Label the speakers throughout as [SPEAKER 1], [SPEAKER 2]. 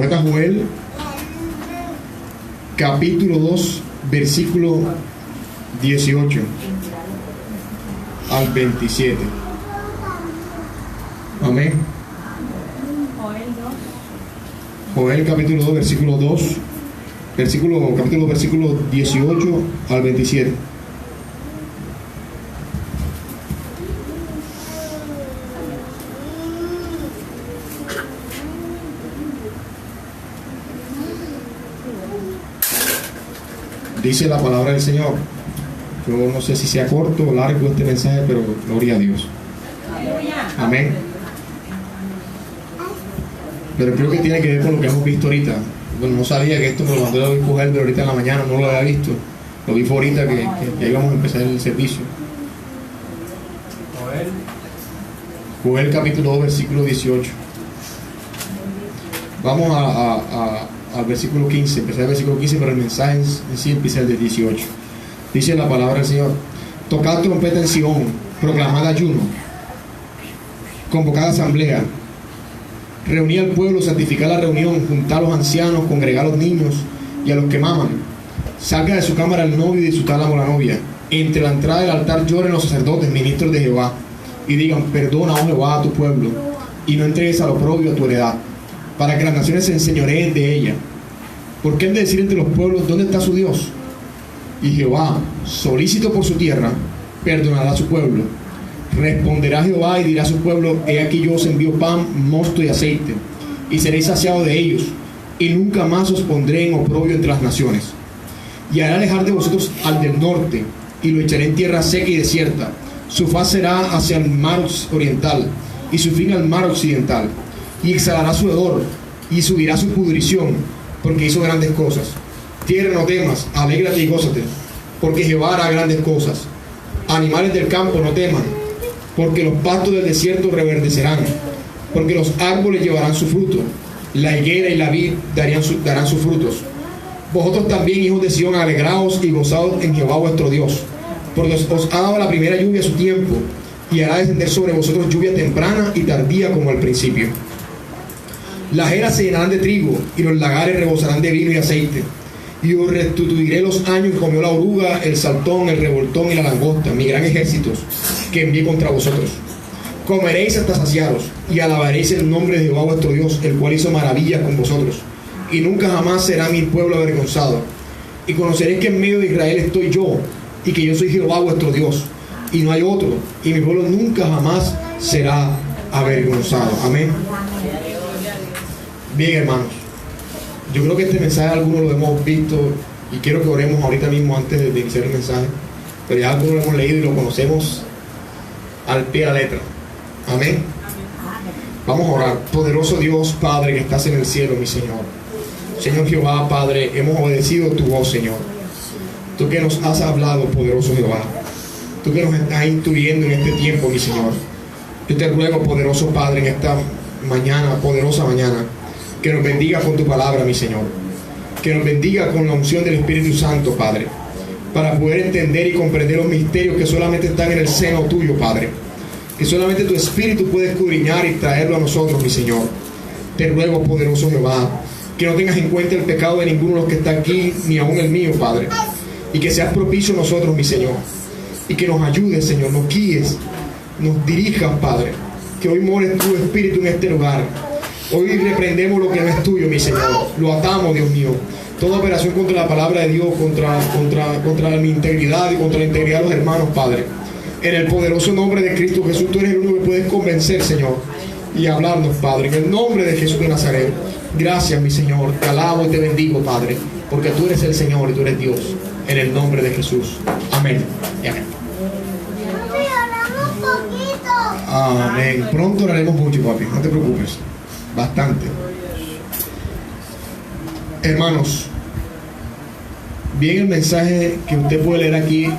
[SPEAKER 1] profeta Joel, capítulo 2, versículo 18 al 27. Amén. Joel capítulo 2, versículo 2, capítulo 2, versículo 18 al 27. Dice la palabra del Señor. Yo no sé si sea corto o largo este mensaje, pero gloria a Dios. Amén. Pero creo que tiene que ver con lo que hemos visto ahorita. Bueno, no sabía que esto me lo mandó David Cogel, pero ahorita en la mañana no lo había visto. Lo vi ahorita que ya íbamos a empezar el servicio. Joel capítulo 2, versículo 18. Vamos al versículo 15, empezar el versículo 15, pero el mensaje en sí empieza el de 18. Dice la palabra del Señor: tocad trompeta en Sion, proclamad ayuno, convocad asamblea, reunid al pueblo, santificad la reunión, juntad a los ancianos, congregad a los niños y a los que maman. Salga de su cámara el novio y disfrutad la novia. Entre la entrada del altar lloren los sacerdotes, ministros de Jehová, y digan: perdona, oh Jehová, a tu pueblo, y no entregues al oprobio a tu heredad, para que las naciones se enseñoreen de ella. Porque han de decir entre los pueblos: ¿dónde está su Dios? Y Jehová, solícito por su tierra, perdonará a su pueblo. Responderá Jehová y dirá a su pueblo: he aquí yo os envío pan, mosto y aceite, y seréis saciados de ellos, y nunca más os pondré en oprobio entre las naciones. Y haré alejar de vosotros al del norte, y lo echaré en tierra seca y desierta. Su faz será hacia el mar oriental, y su fin al mar occidental. Y exhalará su hedor, y subirá su pudrición, porque hizo grandes cosas. Tierra, no temas, alégrate y gózate, porque Jehová hará grandes cosas. Animales del campo, no teman, porque los pastos del desierto reverdecerán, porque los árboles llevarán su fruto, la higuera y la vid darán sus frutos. Vosotros también, hijos de Sión, alegraos y gozaos en Jehová vuestro Dios, porque os ha dado la primera lluvia a su tiempo, y hará descender sobre vosotros lluvia temprana y tardía como al principio. Las eras se llenarán de trigo, y los lagares rebosarán de vino y aceite. Y os restituiré los años que comió la oruga, el saltón, el revoltón y la langosta, mi gran ejército que envié contra vosotros. Comeréis hasta saciaros, y alabaréis el nombre de Jehová vuestro Dios, el cual hizo maravillas con vosotros. Y nunca jamás será mi pueblo avergonzado. Y conoceréis que en medio de Israel estoy yo, y que yo soy Jehová vuestro Dios, y no hay otro, y mi pueblo nunca jamás será avergonzado. Amén. Bien, hermanos, yo creo que este mensaje algunos lo hemos visto, y quiero que oremos ahorita mismo antes de iniciar el mensaje, pero ya algunos lo hemos leído y lo conocemos al pie de la letra. Amén. Vamos a orar. Poderoso Dios, Padre, que estás en el cielo, mi Señor. Señor Jehová, Padre, hemos obedecido tu voz, Señor. Tú que nos has hablado, poderoso Jehová. Tú que nos estás instruyendo en este tiempo, mi Señor. Yo te ruego, poderoso Padre, en esta mañana, poderosa mañana, que nos bendiga con tu palabra, mi Señor. Que nos bendiga con la unción del Espíritu Santo, Padre, para poder entender y comprender los misterios que solamente están en el seno tuyo, Padre. Que solamente tu Espíritu puede escudriñar y traerlo a nosotros, mi Señor. Te ruego, poderoso Jehová, que no tengas en cuenta el pecado de ninguno de los que está aquí, ni aún el mío, Padre. Y que seas propicio a nosotros, mi Señor. Y que nos ayudes, Señor, nos guíes, nos dirijas, Padre. Que hoy more tu Espíritu en este lugar. Hoy reprendemos lo que no es tuyo, mi Señor. Lo atamos, Dios mío. Toda operación contra la palabra de Dios, contra mi integridad y contra la integridad de los hermanos, Padre. En el poderoso nombre de Cristo Jesús, tú eres el único que puedes convencer, Señor, y hablarnos, Padre. En el nombre de Jesús de Nazaret. Gracias, mi Señor. Te alabo y te bendigo, Padre, porque tú eres el Señor y tú eres Dios. En el nombre de Jesús. Amén. Y amén. Amén. Pronto oraremos mucho, papi. No te preocupes. Bastante. Hermanos, bien, el mensaje que usted puede leer aquí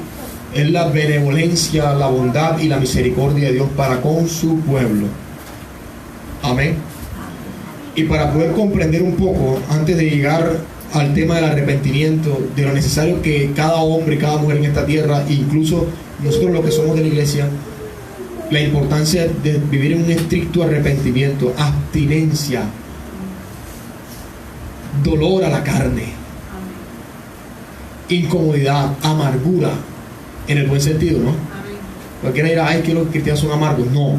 [SPEAKER 1] es la benevolencia, la bondad y la misericordia de Dios para con su pueblo. Amén. Y para poder comprender un poco, antes de llegar al tema del arrepentimiento, de lo necesario que cada hombre y cada mujer en esta tierra, incluso nosotros los que somos de la iglesia, la importancia de vivir en un estricto arrepentimiento, abstinencia dolor a la carne, incomodidad, amargura, en el buen sentido, ¿no? Cualquiera dirá, ay, que los cristianos son amargos. No,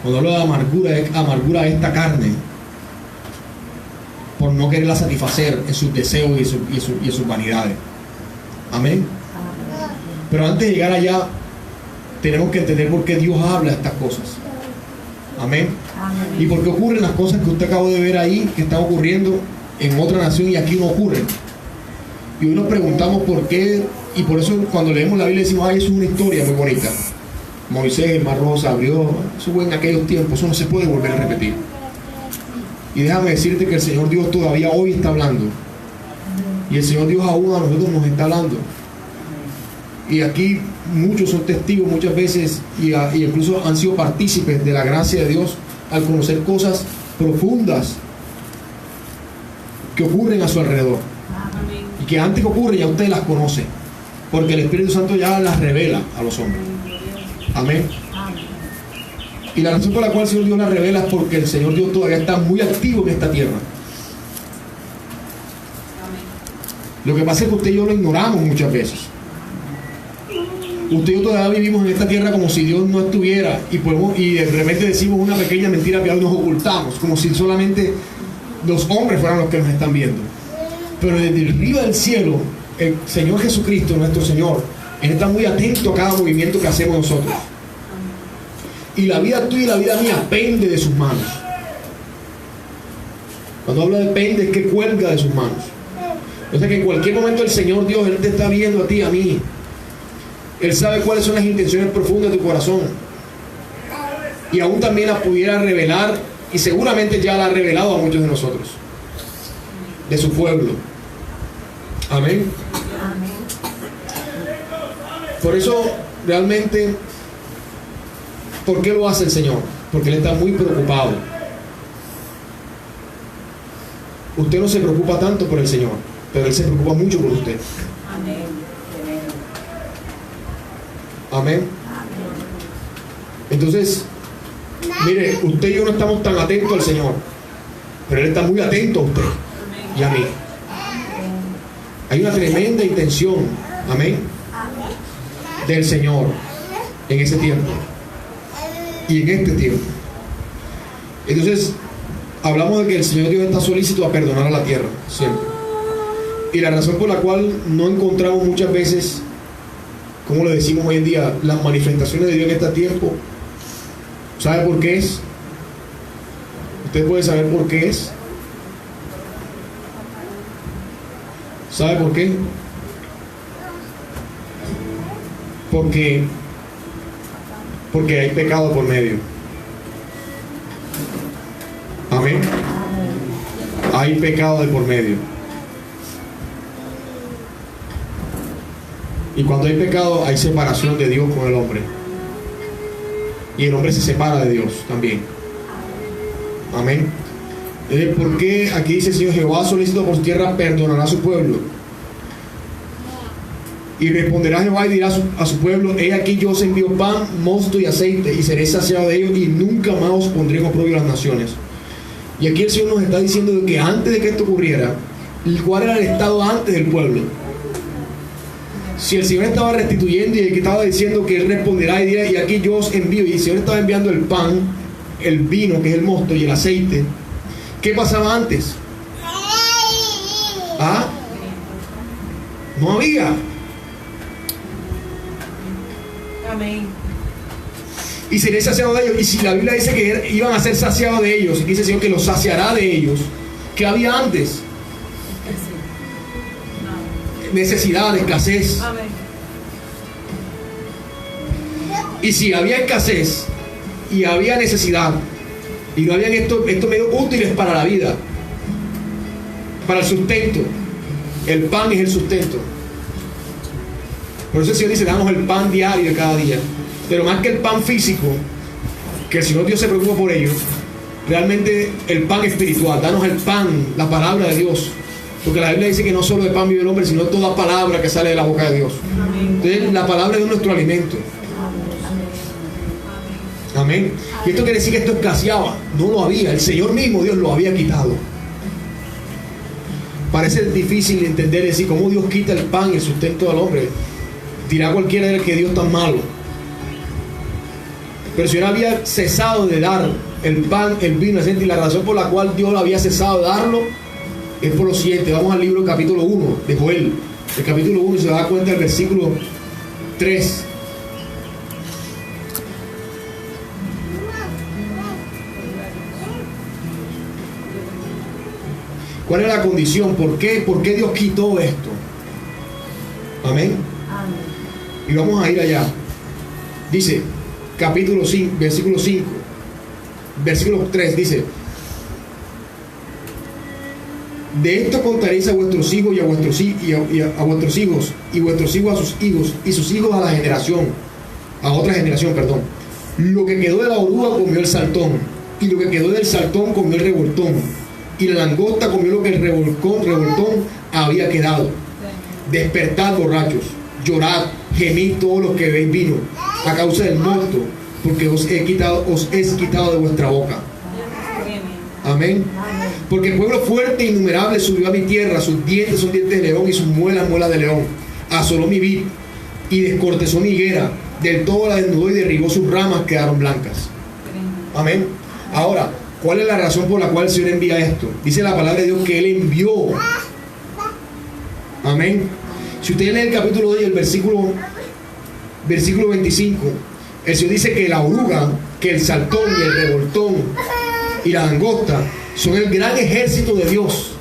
[SPEAKER 1] cuando hablo de amargura, es amargura a esta carne, por no quererla satisfacer en sus deseos y en sus vanidades. Amén. Pero antes de llegar allá, tenemos que entender por qué Dios habla estas cosas. Amén. Y por qué ocurren las cosas que usted acabó de ver ahí, que están ocurriendo en otra nación y aquí no ocurren. Y hoy nos preguntamos por qué, y por eso cuando leemos la Biblia decimos, ay, eso es una historia muy bonita. Moisés, el Mar Rojo se abrió, eso fue en aquellos tiempos, eso no se puede volver a repetir. Y déjame decirte que el Señor Dios todavía hoy está hablando. Y el Señor Dios aún a nosotros nos está hablando. Y aquí muchos son testigos muchas veces y incluso han sido partícipes de la gracia de Dios al conocer cosas profundas que ocurren a su alrededor. Y que antes que ocurren ya usted las conoce, porque el Espíritu Santo ya las revela a los hombres. Amén. Y la razón por la cual el Señor Dios las revela es porque el Señor Dios todavía está muy activo en esta tierra. Lo que pasa es que usted y yo lo ignoramos muchas veces. Usted y yo todavía vivimos en esta tierra como si Dios no estuviera y de repente decimos una pequeña mentira que nos ocultamos, como si solamente los hombres fueran los que nos están viendo. Pero desde arriba del cielo, el Señor Jesucristo, nuestro Señor, Él está muy atento a cada movimiento que hacemos nosotros. Y la vida tuya y la vida mía pende de sus manos. Cuando hablo de pende, es que cuelga de sus manos. O sea que en cualquier momento el Señor Dios, Él te está viendo a ti, a mí. Él sabe cuáles son las intenciones profundas de tu corazón. Y aún también las pudiera revelar, y seguramente ya la ha revelado a muchos de nosotros, de su pueblo. Amén. Por eso, realmente, ¿por qué lo hace el Señor? Porque Él está muy preocupado. Usted no se preocupa tanto por el Señor, pero Él se preocupa mucho por usted. Amén. Entonces, mire, usted y yo no estamos tan atentos al Señor, pero Él está muy atento a usted y a mí. Hay una tremenda intención, amén, del Señor en ese tiempo y en este tiempo. Entonces, hablamos de que el Señor Dios está solícito a perdonar a la tierra, siempre. Y la razón por la cual no encontramos muchas veces, como lo decimos hoy en día, las manifestaciones de Dios en este tiempo, ¿sabe por qué es? ¿Usted puede saber por qué es? ¿Sabe por qué? Porque hay pecado por medio. Amén. Hay pecado de por medio. Y cuando hay pecado hay separación de Dios con el hombre. Y el hombre se separa de Dios también. Amén. ¿Por qué aquí dice el Señor? Jehová solícito por su tierra perdonará a su pueblo? Y responderá Jehová y dirá a su pueblo: he aquí yo os envío pan, mosto y aceite, y seré saciado de ellos, y nunca más os pondré en oprobio las naciones. Y aquí el Señor nos está diciendo de que antes de que esto ocurriera, ¿cuál era el estado antes del pueblo? Si el Señor estaba restituyendo y el que estaba diciendo que Él responderá y dirá: y aquí yo os envío, y el Señor estaba enviando el pan, el vino que es el mosto y el aceite, ¿qué pasaba antes? ¿Ah? No había.
[SPEAKER 2] Amén.
[SPEAKER 1] Y sería saciado de ellos. Y si la Biblia dice que iban a ser saciados de ellos, y dice el Señor que los saciará de ellos, ¿qué había antes? Necesidad, escasez.
[SPEAKER 2] Amén.
[SPEAKER 1] Y si había escasez y había necesidad y no habían estos medios útiles para la vida, para el sustento, el pan es el sustento. Por eso el Señor dice: damos el pan diario de cada día. Pero más que el pan físico, que el Señor Dios se preocupa por ello, realmente el pan espiritual. Danos el pan, la palabra de Dios. Porque la Biblia dice que no solo de pan vive el hombre, sino toda palabra que sale de la boca de Dios. Entonces la palabra es nuestro alimento. Amén. Y esto quiere decir que esto escaseaba. No lo había. El Señor mismo, Dios, lo había quitado. Parece difícil entender, decir, cómo Dios quita el pan y el sustento al hombre. Dirá cualquiera que Dios es tan malo. Pero si Él había cesado de dar el pan, el vino, y la razón por la cual Dios había cesado de darlo es por lo siguiente. Vamos al libro capítulo 1 de Joel. El capítulo 1 se da cuenta del versículo 3. ¿Cuál es la condición? ¿Por qué Dios quitó esto? Amén. Y vamos a ir allá. Dice, capítulo 5, versículo 5, versículo 3, dice: de esto contaréis a vuestros hijos y a vuestros hijos, y vuestros hijos a sus hijos, y sus hijos a la generación, a otra generación, perdón. Lo que quedó de la oruga comió el saltón, y lo que quedó del saltón comió el revoltón, y la langosta comió lo que el revoltón había quedado. Despertad, borrachos, llorad, gemid todos los que bebéis vino, a causa del mosto, porque os he quitado de vuestra boca. Amén. Porque el pueblo fuerte e innumerable subió a mi tierra, sus dientes son dientes de león y sus muelas de león. Asoló mi vid y descortezó mi higuera, del todo la desnudó y derribó sus ramas, quedaron blancas. Amén. Ahora, ¿cuál es la razón por la cual el Señor envía esto? Dice la palabra de Dios que Él envió. Amén. Si usted lee el capítulo 2 y el versículo 25, el Señor dice que la oruga, que el saltón y el revoltón y la langosta son el gran ejército de Dios.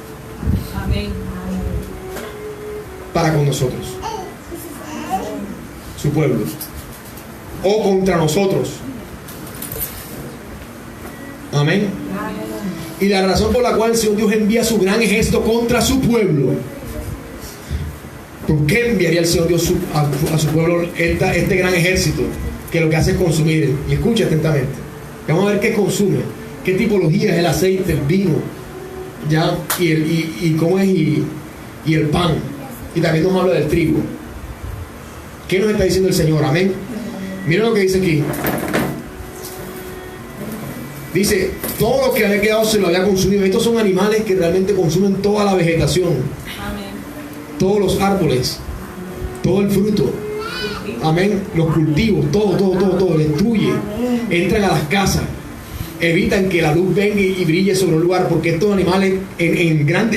[SPEAKER 2] Amén.
[SPEAKER 1] Para con nosotros, su pueblo, o contra nosotros. Amén. Y la razón por la cual el Señor Dios envía su gran ejército contra su pueblo. ¿Por qué enviaría el Señor Dios a su pueblo este gran ejército? Que lo que hace es consumir. Y escucha atentamente. Vamos a ver qué consume, qué tipología es el aceite, el vino, ya, y cómo es, y el pan. Y también nos habla del trigo. ¿Qué nos está diciendo el Señor? Amén. Miren lo que dice aquí. Dice, todo lo que había quedado se lo había consumido. Estos son animales que realmente consumen toda la vegetación.
[SPEAKER 2] Amén.
[SPEAKER 1] Todos los árboles, todo el fruto. Amén. Los cultivos, todo. Destruye. Entran a las casas. Evitan que la luz venga y brille sobre un lugar, porque estos animales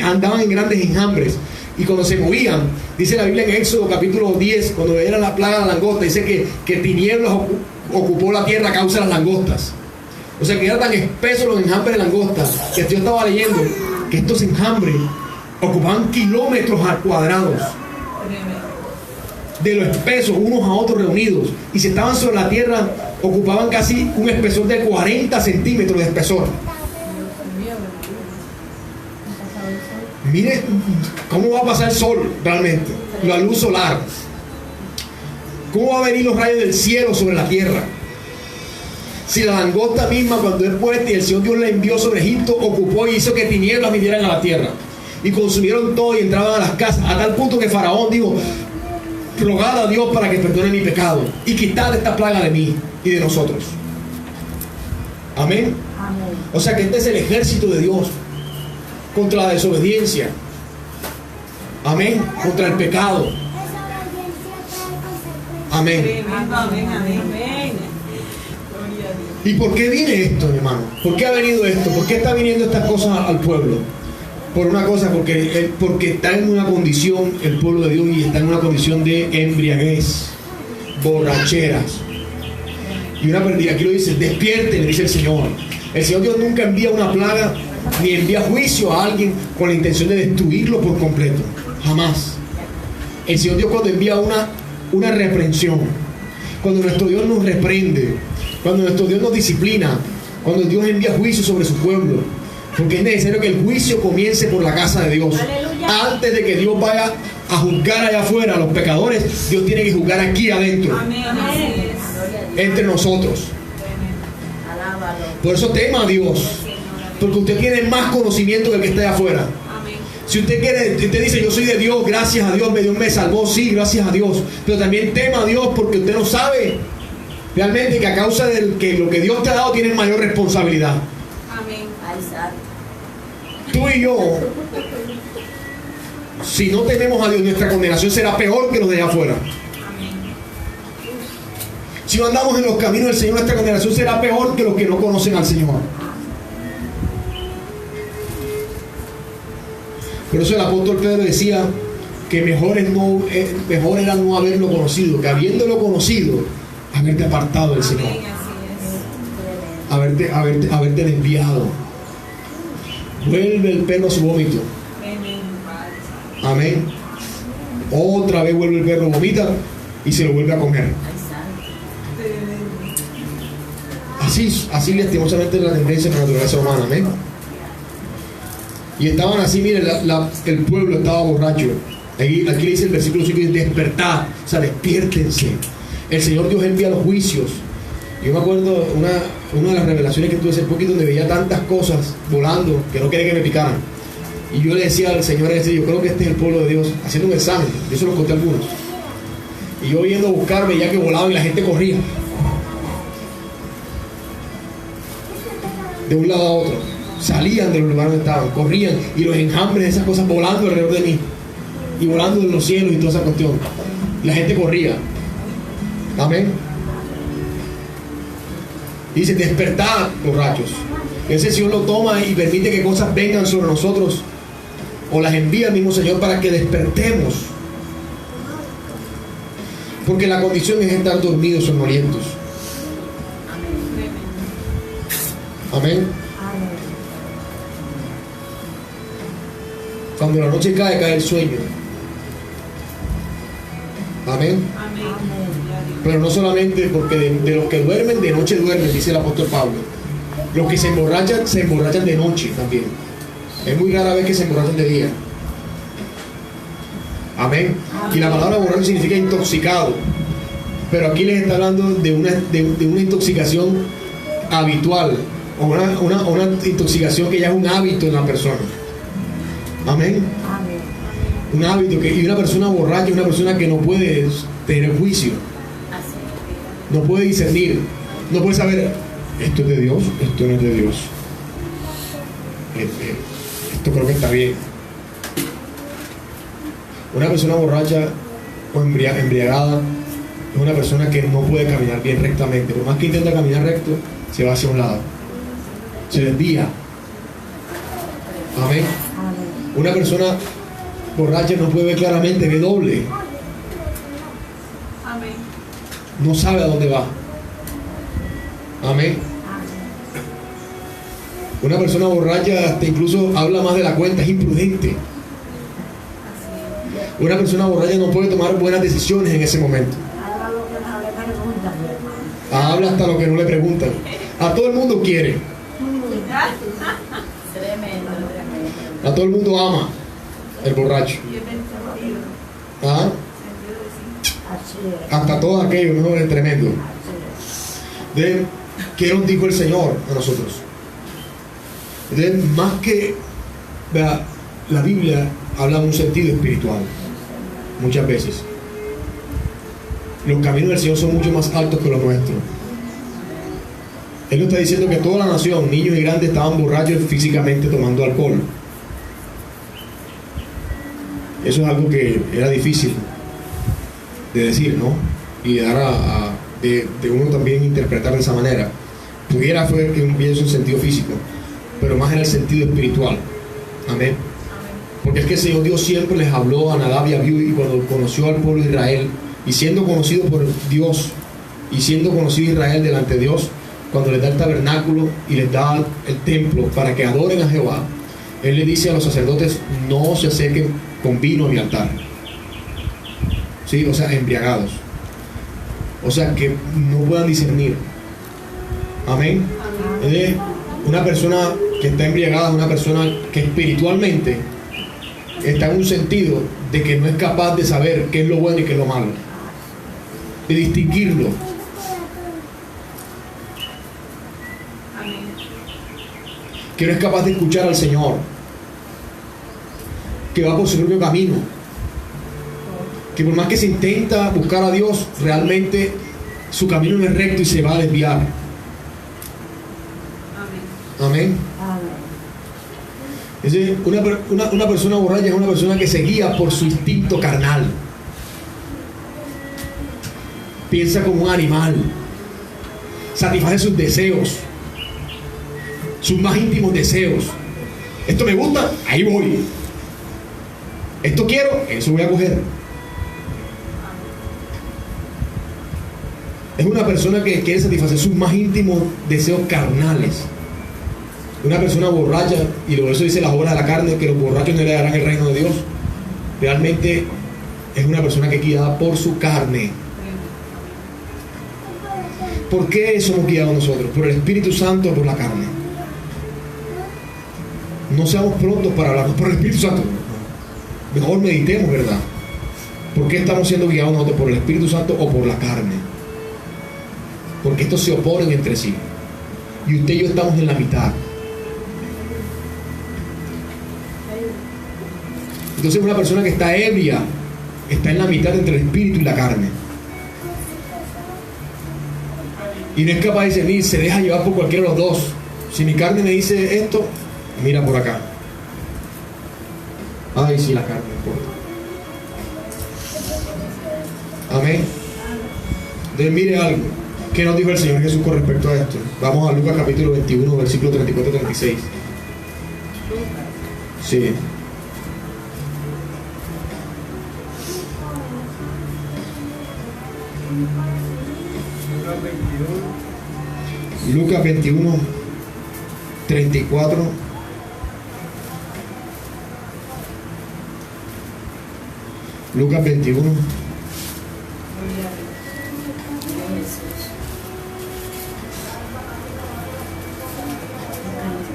[SPEAKER 1] andaban en grandes enjambres. Y cuando se movían, dice la Biblia en Éxodo capítulo 10, cuando era la plaga de la langosta, dice que tinieblas ocupó la tierra a causa de las langostas. O sea que era tan espeso los enjambres de langostas, que yo estaba leyendo que estos enjambres ocupaban kilómetros cuadrados de lo espeso, unos a otros reunidos, y si estaban sobre la tierra ocupaban casi un espesor de 40 centímetros de espesor. Mire cómo va a pasar el sol realmente, la luz solar, cómo va a venir los rayos del cielo sobre la tierra. Si la langosta misma, cuando es puesta y el Señor Dios la envió sobre Egipto, ocupó y hizo que tinieblas vinieran a la tierra y consumieron todo y entraban a las casas, a tal punto que Faraón dijo: rogad a Dios para que perdone mi pecado y quitad esta plaga de mí y de nosotros. Amén. O sea que este es el ejército de Dios contra la desobediencia. Amén. Contra el pecado. Amén. ¿Y por qué viene esto, mi hermano? ¿Por qué ha venido esto? ¿Por qué está viniendo estas cosas al pueblo? Por una cosa, porque está en una condición, el pueblo de Dios, y está en una condición de embriaguez, borracheras. Y una pérdida, aquí lo dice: despierten, le dice el Señor. El Señor Dios nunca envía una plaga ni envía juicio a alguien con la intención de destruirlo por completo. Jamás. El Señor Dios, cuando envía una reprensión, cuando nuestro Dios nos reprende, cuando nuestro Dios nos disciplina, cuando Dios envía juicio sobre su pueblo, porque es necesario que el juicio comience por la casa de Dios. ¡Aleluya! Antes de que Dios vaya a juzgar allá afuera a los pecadores, Dios tiene que juzgar aquí adentro. Amén. Entre nosotros. Por eso tema a Dios, porque usted tiene más conocimiento que el que está allá afuera. Si usted quiere, usted dice: yo soy de Dios, gracias a Dios, Dios me salvó, sí, gracias a Dios. Pero también tema a Dios, porque usted no sabe realmente que a causa de que lo que Dios te ha dado tienes mayor responsabilidad.
[SPEAKER 2] Amén.
[SPEAKER 1] Tú y yo si no tenemos a Dios, nuestra condenación será peor que los de allá afuera. Si no andamos en los caminos del Señor, nuestra condenación será peor que los que no conocen al Señor. Por eso el apóstol Pedro decía que mejor era no haberlo conocido, que habiéndolo conocido, haberte apartado del Señor, haberte desviado. Vuelve el perro a su vómito. Amén. Otra vez vuelve el perro, vomita y se lo vuelve a comer. Así lastimosamente es la tendencia de la naturaleza humana. Amén. Y estaban así, miren, el pueblo estaba borracho. Aquí le dice el versículo 5, despertad, o sea, despiértense. El Señor Dios envía los juicios. Yo me acuerdo una de las revelaciones que tuve hace poquito, donde veía tantas cosas volando que no quería que me picaran. Y yo le decía al Señor, yo creo que este es el pueblo de Dios, haciendo un examen. Yo se lo conté a algunos. Y yo yendo a buscar, veía que volaba y la gente corría de un lado a otro. Salían de los lugares donde estaban, corrían, y los enjambres de esas cosas volando alrededor de mí, y volando en los cielos y toda esa cuestión. La gente corría. Amén. Dice, despertad, borrachos. Ese Señor lo toma y permite que cosas vengan sobre nosotros, o las envía el mismo Señor para que despertemos, porque la condición es estar dormidos, somnolientos. Amén. Cuando la noche cae el sueño. Amén. Pero no solamente, porque de los que duermen, de noche duermen, dice el apóstol Pablo. Los que se emborrachan de noche también. Es muy rara vez que se emborrachan de día. Amén. Y la palabra borracho significa intoxicado. Pero aquí les está hablando de una intoxicación habitual, o una intoxicación que ya es un hábito en la persona. Amén. Un hábito y una persona borracha es una persona que no puede tener juicio, no puede discernir, no puede saber esto es de Dios, esto no es de Dios, esto creo que está bien. Una persona borracha o embriagada es una persona que no puede caminar bien rectamente. Por más que intenta caminar recto, se va hacia un lado, se desvía. Amén. Una persona borracha no puede ver claramente, ve doble.
[SPEAKER 2] Amén.
[SPEAKER 1] No sabe a dónde va. Amén. Una persona borracha hasta incluso habla más de la cuenta, es imprudente. Una persona borracha no puede tomar buenas decisiones en ese momento. Habla hasta lo que no le preguntan. A todo el mundo quiere. A todo el mundo ama el borracho. ¿Ah? Hasta todos aquellos, mejor, es tremendo. ¿Qué nos dijo el Señor a nosotros? Entonces, más que la Biblia habla de un sentido espiritual, muchas veces. Los caminos del Señor son mucho más altos que los nuestros. Él nos está diciendo que toda la nación, niños y grandes, estaban borrachos físicamente tomando alcohol. Eso es algo que era difícil de decir, ¿no? Y de uno también interpretar de esa manera. Pudiera fue que un pienso en sentido físico, pero más en el sentido espiritual. Amén. Porque es que el Señor Dios siempre les habló a Nadab y a Abiú, y cuando conoció al pueblo de Israel, y siendo conocido por Dios, y siendo conocido Israel delante de Dios, cuando les da el tabernáculo y les da el templo para que adoren a Jehová, Él le dice a los sacerdotes: no se acerquen con vino a mi altar. ¿Sí? O sea, embriagados. O sea, que no puedan discernir. Amén. Una persona que está embriagada es una persona que espiritualmente está en un sentido de que no es capaz de saber qué es lo bueno y qué es lo malo, de distinguirlo. Que no es capaz de escuchar al Señor, que va por su propio camino, que por más que se intenta buscar a Dios, realmente su camino no es recto y se va a desviar. Amén. Es decir, una persona borracha es una persona que se guía por su instinto carnal. Piensa como un animal. Satisface sus deseos, sus más íntimos deseos. Esto me gusta, ahí voy. Esto quiero, eso voy a coger. Es una persona que quiere satisfacer sus más íntimos deseos carnales. Una persona borracha, y por eso dice las obras de la carne, que los borrachos no heredarán el reino de Dios. Realmente es una persona que es guiada por su carne. ¿Por qué somos guiados nosotros? ¿Por el Espíritu Santo o por la carne? No seamos prontos para hablarnos por el Espíritu Santo. Mejor meditemos, ¿verdad? ¿Por qué estamos siendo guiados nosotros? ¿Por el Espíritu Santo o por la carne? Porque estos se oponen entre sí. Y usted y yo estamos en la mitad. Entonces una persona que está ebria está en la mitad entre el espíritu y la carne. Y no es capaz de discernir, se deja llevar por cualquiera de los dos. Si mi carne me dice esto, mira por acá. Ay, sí, la carne me importa. Amén. Entonces mire algo. ¿Qué nos dijo el Señor Jesús con respecto a esto? Vamos a Lucas capítulo 21, versículo 34-36. Sí. Lucas 21, 34. Lucas 21.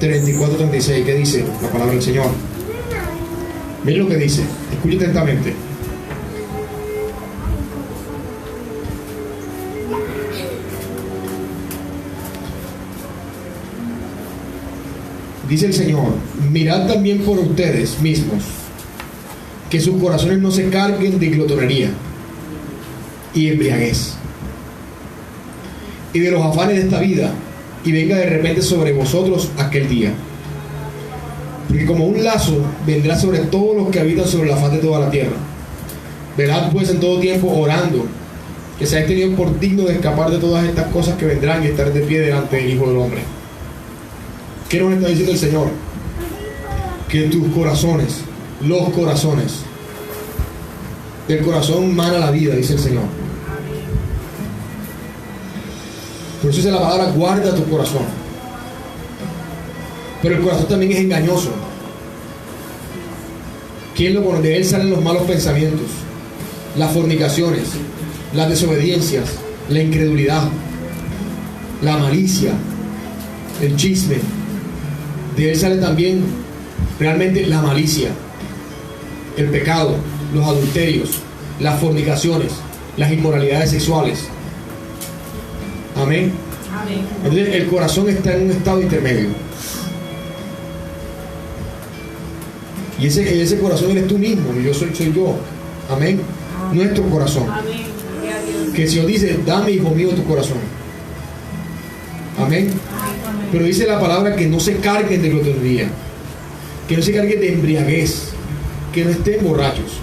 [SPEAKER 1] 34-36, ¿qué dice la palabra del Señor? Miren lo que dice, escuche atentamente. Dice el Señor: mirad también por ustedes mismos, que sus corazones no se carguen de glotonería y embriaguez, y de los afanes de esta vida, y venga de repente sobre vosotros aquel día. Porque como un lazo vendrá sobre todos los que habitan sobre la faz de toda la tierra. Velad pues en todo tiempo orando, que seáis tenidos por digno de escapar de todas estas cosas que vendrán y estar de pie delante del Hijo del Hombre. ¿Qué nos está diciendo el Señor? Que tus corazones, los corazones, del corazón mana la vida, dice el Señor. Por eso dice la palabra: guarda tu corazón. Pero el corazón también es engañoso. ¿Quién lo conoce? De él salen los malos pensamientos, las fornicaciones, las desobediencias, la incredulidad, la malicia, el chisme. De él sale también realmente la malicia, el pecado, los adulterios, las fornicaciones, las inmoralidades sexuales. Amén.
[SPEAKER 2] Amén.
[SPEAKER 1] Entonces el corazón está en un estado intermedio. Y ese corazón eres tú mismo, y yo soy yo. Amén. Nuestro corazón.
[SPEAKER 2] Amén.
[SPEAKER 1] Que el Señor dice: dame, hijo mío, tu corazón. Amén. Pero dice la palabra que no se carguen de glotonería, que no se carguen de embriaguez, que no estén borrachos,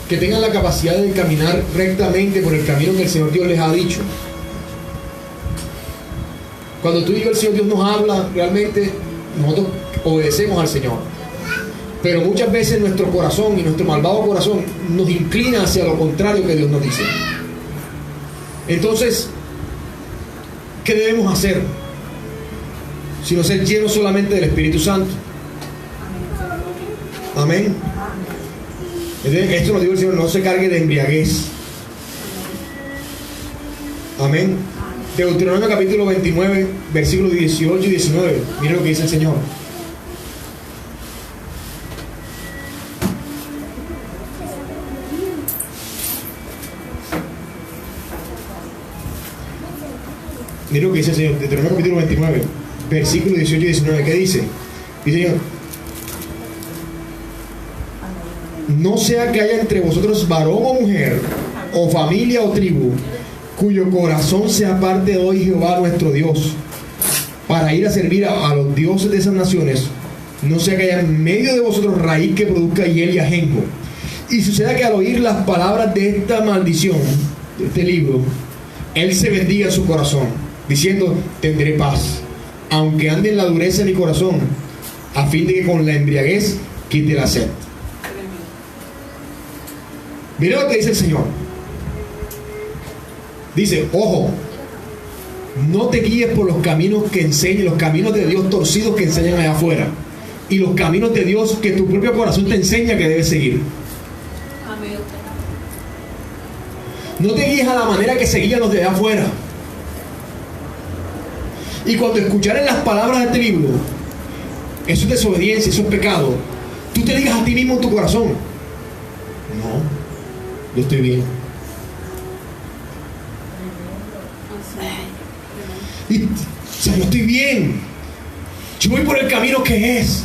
[SPEAKER 1] que tengan la capacidad de caminar rectamente por el camino que el Señor Dios les ha dicho. Cuando tú y yo, el Señor Dios nos habla, realmente nosotros obedecemos al Señor. Pero muchas veces nuestro corazón y nuestro malvado corazón nos inclina hacia lo contrario que Dios nos dice. Entonces, ¿qué debemos hacer? Sino ser llenos solamente del Espíritu Santo. Amén. Esto nos dijo el Señor: no se cargue de embriaguez. Amén. Deuteronomio capítulo 29, versículos 18 y 19. Miren lo que dice el Señor. Miren lo que dice el Señor. Deuteronomio capítulo 29, versículos 18 y 19. ¿Qué dice? Dice el Señor: no sea que haya entre vosotros varón o mujer, o familia o tribu, cuyo corazón se aparte de hoy Jehová nuestro Dios, para ir a servir a los dioses de esas naciones, no sea que haya en medio de vosotros raíz que produzca hiel y ajenjo. Y suceda que al oír las palabras de esta maldición, de este libro, él se bendiga en su corazón, diciendo: tendré paz, aunque ande en la dureza de mi corazón, a fin de que con la embriaguez quite la sed. Mira lo que dice el Señor. Dice: ojo, no te guíes por los caminos que enseñan, los caminos de Dios torcidos que enseñan allá afuera, y los caminos de Dios que tu propio corazón te enseña que debes seguir.
[SPEAKER 2] Amén.
[SPEAKER 1] No te guíes a la manera que se guían los de allá afuera. Y cuando escuchares las palabras de este libro, eso es desobediencia, eso es pecado, tú te digas a ti mismo en tu corazón: no, yo estoy bien. Y, o sea, yo estoy bien. Yo voy por el camino que es.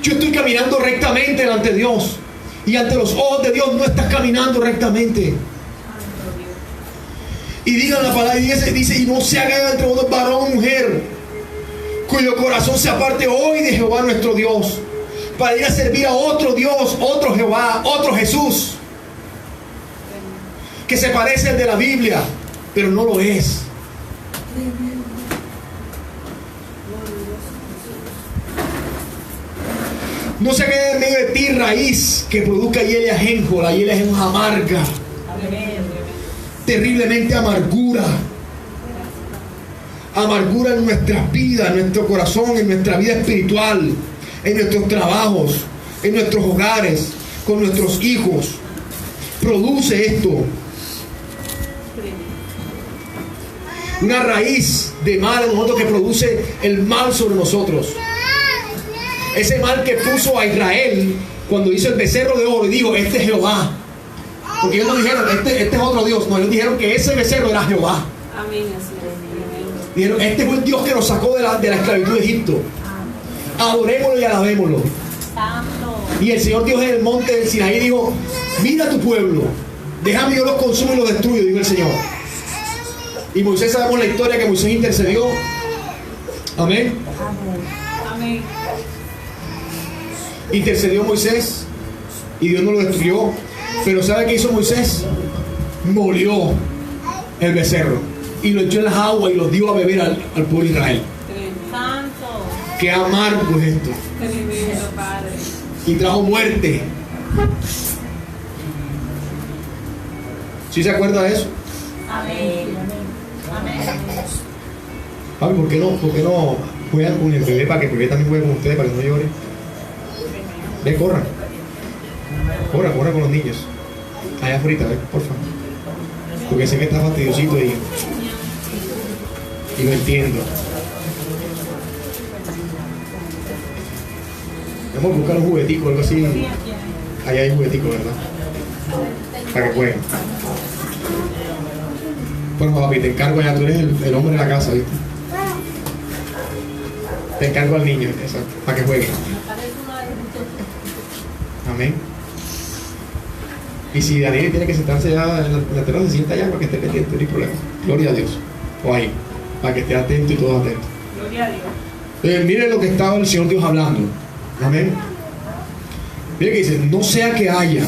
[SPEAKER 1] Yo estoy caminando rectamente delante de Dios. Y ante los ojos de Dios no estás caminando rectamente. Y digan la palabra, y dice: y no se haga entre vosotros varón o mujer, cuyo corazón se aparte hoy de Jehová nuestro Dios, para ir a servir a otro Dios, otro Jehová, otro Jesús, que se parece al de la Biblia, pero no lo es. No se quede en medio de ti raíz que produzca hiel y ajenjo. La hiel y ajenjo es amarga. Terriblemente amargura. Amargura en nuestras vidas, en nuestro corazón, en nuestra vida espiritual, en nuestros trabajos, en nuestros hogares, con nuestros hijos. Produce esto. Una raíz de mal en nosotros que produce el mal sobre nosotros. Ese mal que puso a Israel cuando hizo el becerro de oro y dijo: este es Jehová. Porque ellos no dijeron: este es otro Dios. No, ellos dijeron que ese becerro era Jehová.
[SPEAKER 2] Amén.
[SPEAKER 1] Dijeron: este fue el Dios que nos sacó de la esclavitud de Egipto. Adorémoslo y alabémoslo. Y el Señor Dios en el monte del Sinaí dijo: mira a tu pueblo, déjame yo los consumo y los destruyo, dijo el Señor. Y Moisés, sabemos la historia que Moisés intercedió. Amén.
[SPEAKER 2] Amén.
[SPEAKER 1] Intercedió Moisés y Dios no lo destruyó. Pero ¿sabe qué hizo Moisés? Molió el becerro y lo echó en las aguas y lo dio a beber al pueblo de Israel.
[SPEAKER 2] Santo.
[SPEAKER 1] Qué amargo es esto.
[SPEAKER 2] Tremendo, Padre.
[SPEAKER 1] Y trajo muerte. ¿Sí se acuerda de eso?
[SPEAKER 2] Amén. Amén.
[SPEAKER 1] Papi, ¿por qué no juegan con el bebé para que el bebé también juegue con ustedes, para que no llore? Ve, corran con los niños allá afuera, ve, por favor, porque sé que está fastidiosito y lo entiendo. Vamos a buscar un juguetico, algo así. Allá hay juguetico, ¿verdad? Para que jueguen. Bueno, papi, te encargo allá, tú eres el hombre de la casa, ¿viste? Te encargo al niño, exacto, para que jueguen. Amén. Y si Daniel tiene que sentarse ya en la terraza, se sienta allá para que esté pendiente, no hay problema. Gloria a Dios. O ahí, para que esté atento y todos atentos.
[SPEAKER 2] Gloria a Dios.
[SPEAKER 1] Miren lo que estaba el Señor Dios hablando. Amén. Miren que dice: no sea que haya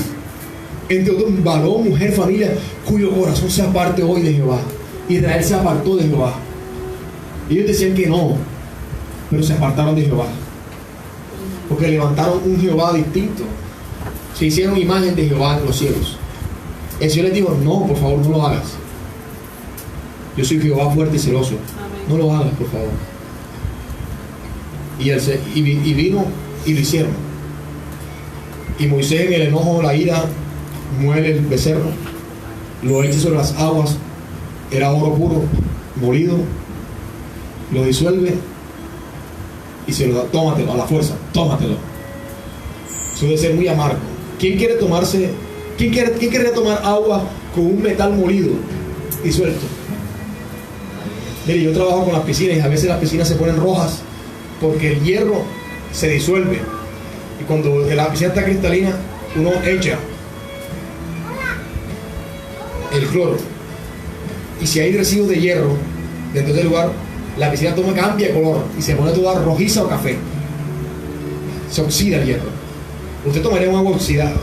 [SPEAKER 1] entre otros varón, mujer, familia, cuyo corazón se aparte hoy de Jehová. Israel se apartó de Jehová. Ellos decían que no, pero se apartaron de Jehová, porque levantaron un Jehová distinto. Se hicieron imagen de Jehová en los cielos. El Señor les dijo: no, por favor, no lo hagas. Yo soy Jehová fuerte y celoso. No lo hagas, por favor. Y vino y lo hicieron. Y Moisés, en el enojo, la ira, muele el becerro, lo echa sobre las aguas. Era oro puro, molido. Lo disuelve y se lo da: tómatelo a la fuerza, tómatelo. Eso debe ser muy amargo. ¿Quién querría tomar agua con un metal molido y suelto? Mire, yo trabajo con las piscinas y a veces las piscinas se ponen rojas porque el hierro se disuelve. Y cuando la piscina está cristalina, uno echa el cloro. Y si hay residuos de hierro dentro del lugar, la piscina cambia de color y se pone toda rojiza o café. Se oxida el hierro. Usted tomaría un agua oxidada.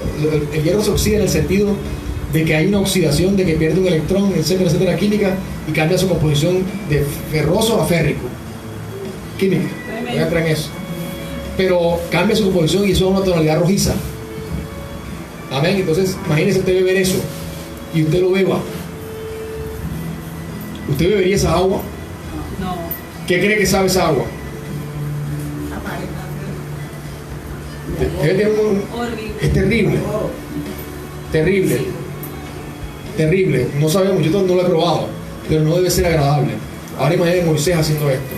[SPEAKER 1] El hierro se oxida en el sentido de que hay una oxidación, de que pierde un electrón, etcétera, etcétera, química, y cambia su composición de ferroso a férrico. Química, voy a entrar en eso. Pero cambia su composición y eso es una tonalidad rojiza. Amén. Entonces, imagínese usted beber eso y usted lo beba. ¿Usted bebería esa agua?
[SPEAKER 2] No.
[SPEAKER 1] ¿Qué cree que sabe esa agua?
[SPEAKER 2] Horrible.
[SPEAKER 1] Es terrible. Terrible. Terrible. No sabemos, yo no lo he probado, pero no debe ser agradable. Ahora imagínate Moisés haciendo esto.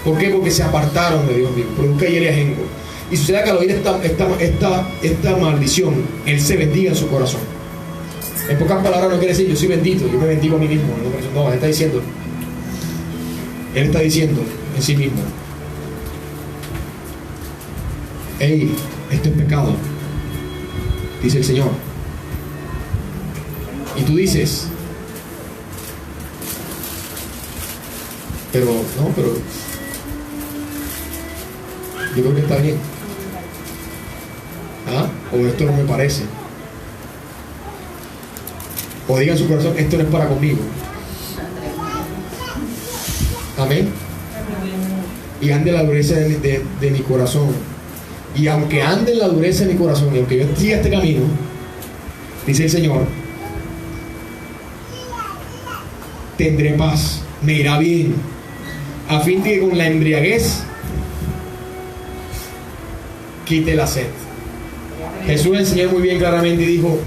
[SPEAKER 1] ¿Por qué? Porque se apartaron de Dios mismo, porque hiel y ajengo. Y sucede que al oír esta maldición, él se bendiga en su corazón. En pocas palabras no quiere decir yo soy bendito, yo me bendigo a mí mismo. No, él está diciendo en sí mismo: hey, esto es pecado, dice el Señor. Y tú dices, pero yo creo que está bien. O esto no me parece. O diga en su corazón, esto no es para conmigo. Amén. Y ande en la dureza de mi corazón. Y aunque ande en la dureza de mi corazón, y aunque yo siga este camino, dice el Señor, tendré paz, me irá bien, a fin de que con la embriaguez quite la sed. Jesús enseñó muy bien claramente y dijo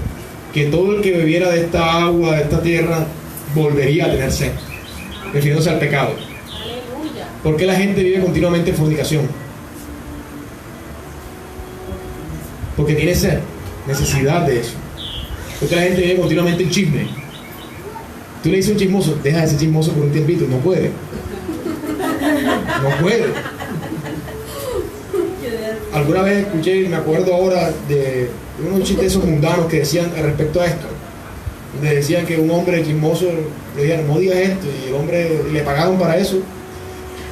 [SPEAKER 1] que todo el que bebiera de esta agua, de esta tierra, volvería a tener sed, refiriéndose al pecado. ¿Por qué la gente vive continuamente en fornicación? Porque tiene sed, necesidad de eso. ¿Por qué la gente vive continuamente en chisme? Tú le dices a un chismoso, deja de ser chismoso por un tiempito, no puede. No puede. Alguna vez escuché, me acuerdo ahora de unos chistes esos mundanos que decían respecto a esto, donde decían que un hombre chismoso le dijeron, no digas esto, y el hombre le pagaron para eso,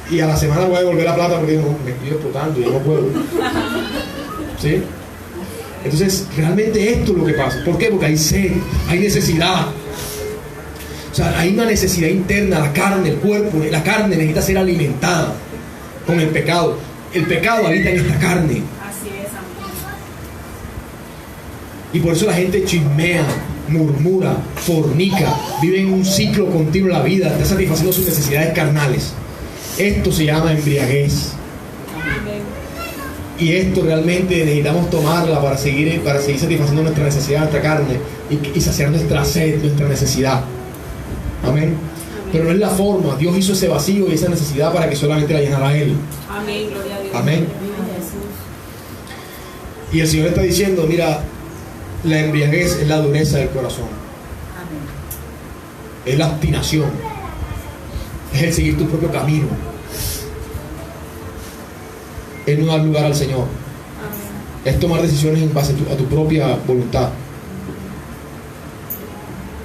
[SPEAKER 1] y a la semana voy a devolver la plata porque dijo, me estoy explotando, yo no puedo. ¿Sí? Entonces, realmente esto es lo que pasa. ¿Por qué? Porque hay sed, hay necesidad. O sea, hay una necesidad interna, la carne, el cuerpo, la carne necesita ser alimentada con el pecado. El pecado habita en esta carne.
[SPEAKER 2] Así es, amén.
[SPEAKER 1] Y por eso la gente chismea, murmura, fornica, vive en un ciclo continuo de la vida, está satisfaciendo sus necesidades carnales. Esto se llama embriaguez.
[SPEAKER 2] Amén.
[SPEAKER 1] Y esto realmente necesitamos tomarla para seguir satisfaciendo nuestra necesidad, nuestra carne y saciar nuestra sed, nuestra necesidad. Amén. Pero no es la forma. Dios hizo ese vacío y esa necesidad para que solamente la llenara Él.
[SPEAKER 2] Amén, gloria a Dios.
[SPEAKER 1] Amén. Y el Señor está diciendo, mira, la embriaguez es la dureza del corazón.
[SPEAKER 2] Amén.
[SPEAKER 1] Es la obstinación. Es el seguir tu propio camino. Es no dar lugar al Señor.
[SPEAKER 2] Amén.
[SPEAKER 1] Es tomar decisiones en base a tu propia voluntad.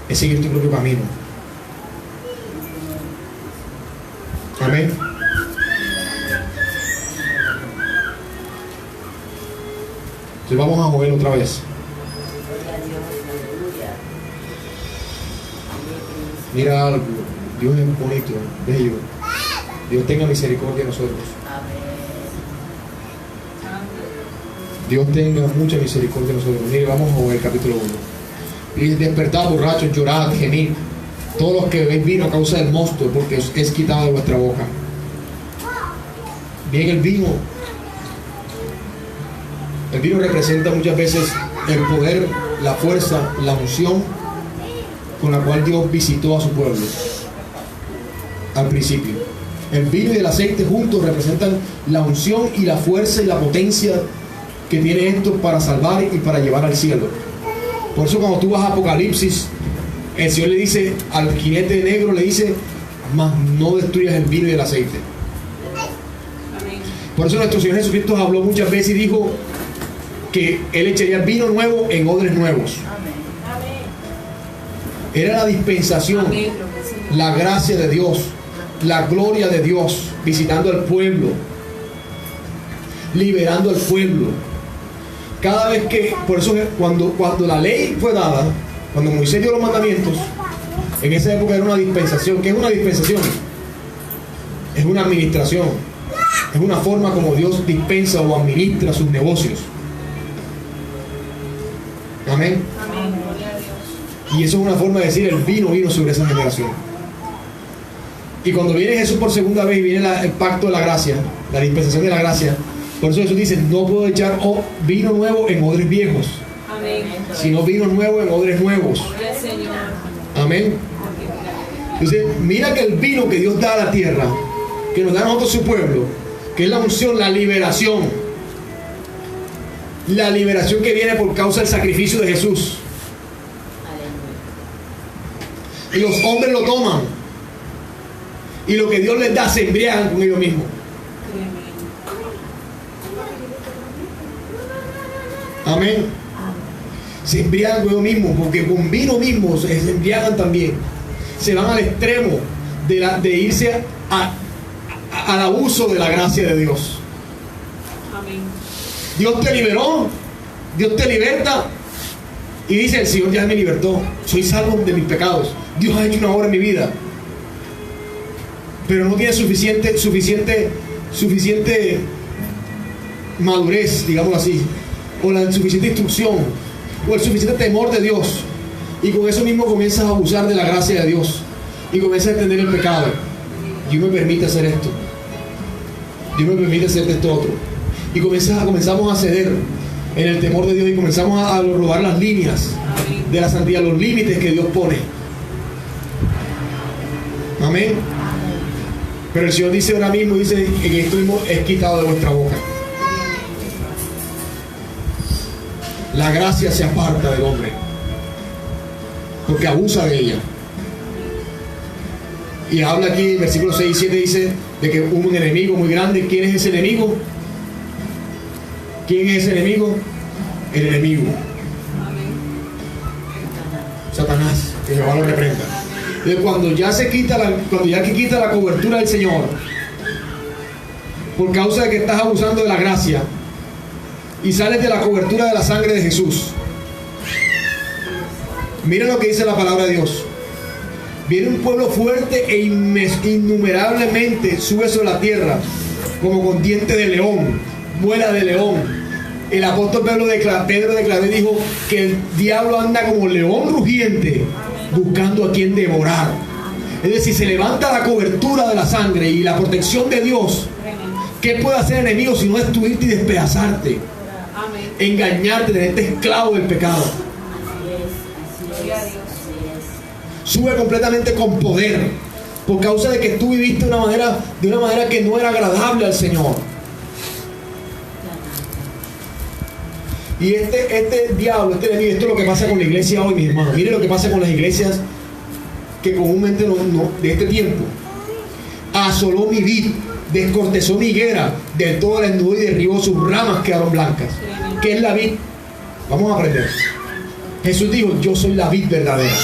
[SPEAKER 1] Es seguir tu propio camino. Amén. Entonces vamos a mover otra vez. Mira algo. Dios es bonito, bello. Dios tenga misericordia de nosotros. Dios tenga mucha misericordia de nosotros. Mire, vamos a mover el capítulo 1. Y despertad, borrachos, llorad, gemid, todos los que bebéis vino a causa del mosto, porque os es quitado de vuestra boca. Bien, el vino representa muchas veces el poder, la fuerza, la unción con la cual Dios visitó a su pueblo al principio. El vino y el aceite juntos representan la unción y la fuerza y la potencia que tiene esto para salvar y para llevar al cielo. Por eso cuando tú vas a Apocalipsis, el Señor le dice al jinete negro, le dice, mas no destruyas el vino y el aceite.
[SPEAKER 2] Amén.
[SPEAKER 1] Por eso nuestro Señor Jesucristo habló muchas veces y dijo que Él echaría vino nuevo en odres nuevos.
[SPEAKER 2] Amén.
[SPEAKER 1] Era la dispensación,
[SPEAKER 2] Amén.
[SPEAKER 1] la gracia de Dios la gloria de Dios visitando al pueblo, liberando al pueblo. Cada vez que, por eso cuando la ley fue dada, cuando Moisés dio los mandamientos, en esa época era una dispensación. ¿Qué es una dispensación? Es una administración, es una forma como Dios dispensa o administra sus negocios. Amén.
[SPEAKER 2] Amén. Gloria a Dios.
[SPEAKER 1] Y eso es una forma de decir: el vino sobre esa generación. Y cuando viene Jesús por segunda vez y viene el pacto de la gracia, la dispensación de la gracia, por eso Jesús dice: no puedo echar vino nuevo en odres viejos,
[SPEAKER 2] Amén.
[SPEAKER 1] sino vino nuevo en odres nuevos.
[SPEAKER 2] Gloria al Señor.
[SPEAKER 1] Amén. Entonces, mira que el vino que Dios da a la tierra, que nos da a nosotros su pueblo, que es la unción, la liberación que viene por causa del sacrificio de Jesús. Y los hombres lo toman, y lo que Dios les da se embriagan con ellos mismos. Amén. Se embriagan con ellos mismos, porque con vino mismo se embriagan también. Se van al extremo de irse al abuso de la gracia de Dios.
[SPEAKER 2] Amén.
[SPEAKER 1] Dios te liberó, Dios te liberta, y dice: el Señor ya me libertó, soy salvo de mis pecados, Dios ha hecho una obra en mi vida. Pero no tiene suficiente madurez, digamos así, o la suficiente instrucción, o el suficiente temor de Dios, y con eso mismo comienzas a abusar de la gracia de Dios y comienzas a entender el pecado. Dios me permite hacer esto, Dios me permite hacer esto otro, y comenzamos a ceder en el temor de Dios, y comenzamos a robar las líneas de la santidad, los límites que Dios pone. Amén. Pero el Señor dice ahora mismo, dice: en esto mismo es quitado de vuestra boca. La gracia se aparta del hombre, porque abusa de ella. Y habla aquí, en versículos 6 y 7 dice de que hubo un enemigo muy grande. ¿Quién es ese enemigo? ¿Quién es ese enemigo? El enemigo. Satanás, que Jehová lo reprenda. Entonces, cuando ya que quita la cobertura del Señor, por causa de que estás abusando de la gracia y sales de la cobertura de la sangre de Jesús, mira lo que dice la palabra de Dios: viene un pueblo fuerte e innumerablemente sube sobre la tierra como con diente de león, muela de león. El apóstol Pedro declaró y dijo que el diablo anda como león rugiente buscando a quien devorar. Es decir, se levanta la cobertura de la sangre y la protección de Dios. ¿Qué puede hacer el enemigo si no destruirte y despedazarte? Engañarte, tenerte esclavo del pecado. Sube completamente con poder, por causa de que tú viviste de una manera que no era agradable al Señor. Y este diablo, este enemigo, esto es lo que pasa con la iglesia hoy, mis hermanos. Mire lo que pasa con las iglesias que comúnmente de este tiempo. Asoló mi vid, descortezó mi higuera, del todo la enudó y derribó, sus ramas quedaron blancas. ¿Qué es la vid? Vamos a aprender. Jesús dijo: yo soy la vid verdadera.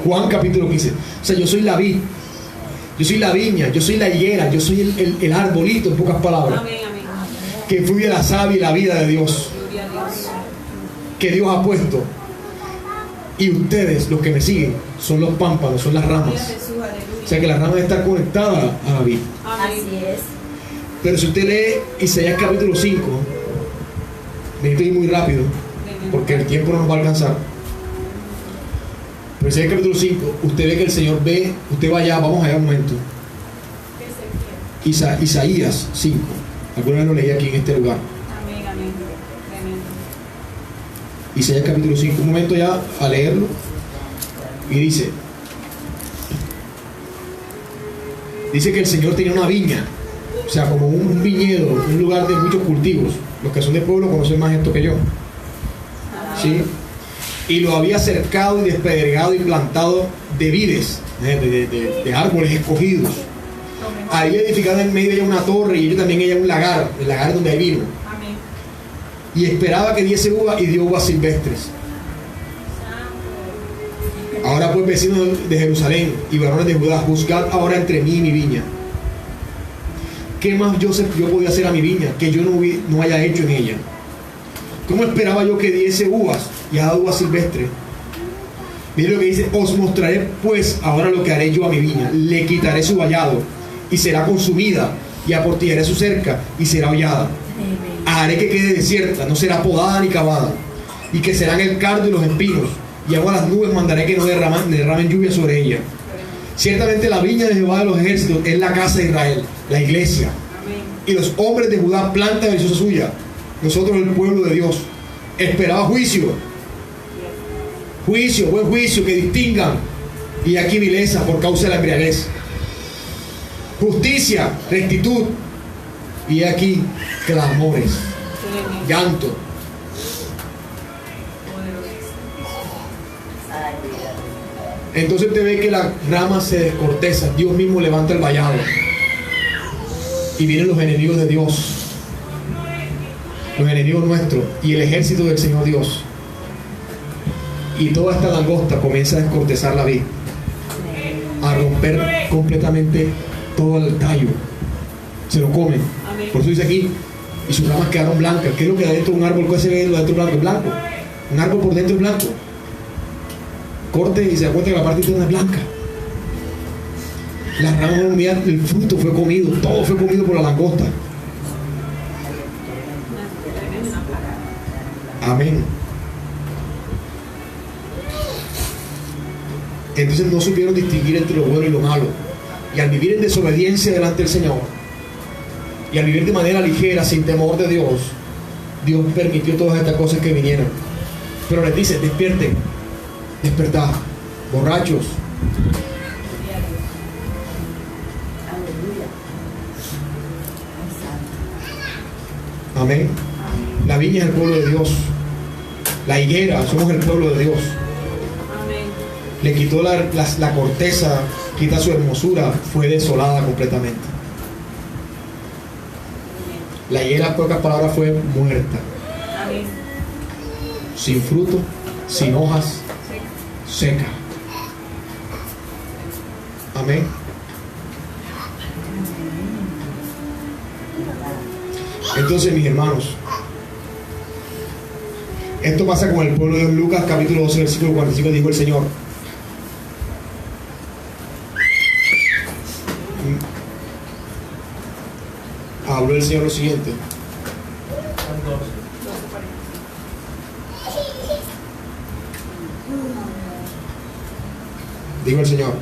[SPEAKER 1] Juan capítulo 15. O sea, yo soy la vid, yo soy la viña, yo soy la higuera, yo soy el arbolito, en pocas palabras, que fluye la savia y la vida de Dios, que Dios ha puesto. Y ustedes, los que me siguen, son los pámpanos, son las ramas. O sea que las ramas están conectadas a la vid.
[SPEAKER 2] Así es.
[SPEAKER 1] Pero si usted lee Isaías capítulo 5, necesito ir muy rápido porque el tiempo no nos va a alcanzar. Pero Isaías capítulo 5, usted ve que el Señor ve, usted va allá, vamos allá un momento. Isaías 5. Alguna vez lo leí aquí en este lugar.
[SPEAKER 2] Amén, amén.
[SPEAKER 1] Isaías capítulo 5, un momento ya a leerlo. Y dice que el Señor tenía una viña, o sea, como un viñedo, un lugar de muchos cultivos. Los que son del pueblo conocen más esto que yo, ¿sí? Y lo había cercado y despedregado y plantado de vides, de árboles escogidos. Ahí edificada en medio de ella una torre, y ellos también ella un lagar, el lagar donde hay vino.
[SPEAKER 2] Amén.
[SPEAKER 1] Y esperaba que diese uva, y dio uvas silvestres. Ahora pues, vecinos de Jerusalén y varones de Judá, juzgad ahora entre mí y mi viña. ¿Qué más yo podía hacer a mi viña que yo no haya hecho en ella? ¿Cómo esperaba yo que diese uvas y ha dado uvas silvestres? Mire lo que dice: os mostraré pues ahora lo que haré yo a mi viña. Le quitaré su vallado y será consumida, y aportillaré su cerca y será hollada. Haré que quede desierta, no será podada ni cavada, y que serán el cardo y los espinos, y hago a las nubes mandaré que no derramen lluvia sobre ella. Ciertamente la viña de Jehová de los ejércitos es la casa de Israel, la iglesia. Y los hombres de Judá plantan deliciosa suya. Nosotros el pueblo de Dios. Esperaba juicio. Juicio, buen juicio, que distingan. Y aquí vileza por causa de la embriaguez. Justicia, rectitud. Y aquí clamores, llanto. Entonces te ve que la rama se descorteza. Dios mismo levanta el vallado. Y vienen los enemigos de Dios, los enemigos nuestros y el ejército del Señor Dios. Y toda esta langosta comienza a descortezar la vid, a romper completamente todo el tallo. Se lo comen. Por eso dice aquí: y sus ramas quedaron blancas. ¿Qué es lo que hay dentro de un árbol? ¿Qué se ve lo dentro blanco? Blanco. Un árbol por dentro es blanco. Corte y se da cuenta que la parte interna es blanca. Las ramas de unidad, el fruto fue comido, todo fue comido por la langosta. Amén. Entonces no supieron distinguir entre lo bueno y lo malo. Y al vivir en desobediencia delante del Señor, y al vivir de manera ligera, sin temor de Dios, Dios permitió todas estas cosas que vinieran. Pero les dice: despierten, despertad, borrachos. Amén. La viña es el pueblo de Dios. La higuera, somos el pueblo de Dios.
[SPEAKER 2] Amén.
[SPEAKER 1] Le quitó la corteza, quita su hermosura, fue desolada completamente. La higuera, en pocas palabras, fue muerta.
[SPEAKER 2] Amén.
[SPEAKER 1] Sin fruto, sin hojas, seca. Amén. Entonces, mis hermanos, esto pasa con el pueblo de Dios. Lucas capítulo 12, versículo 45, dijo el Señor: habló el Señor lo siguiente: dijo el Señor: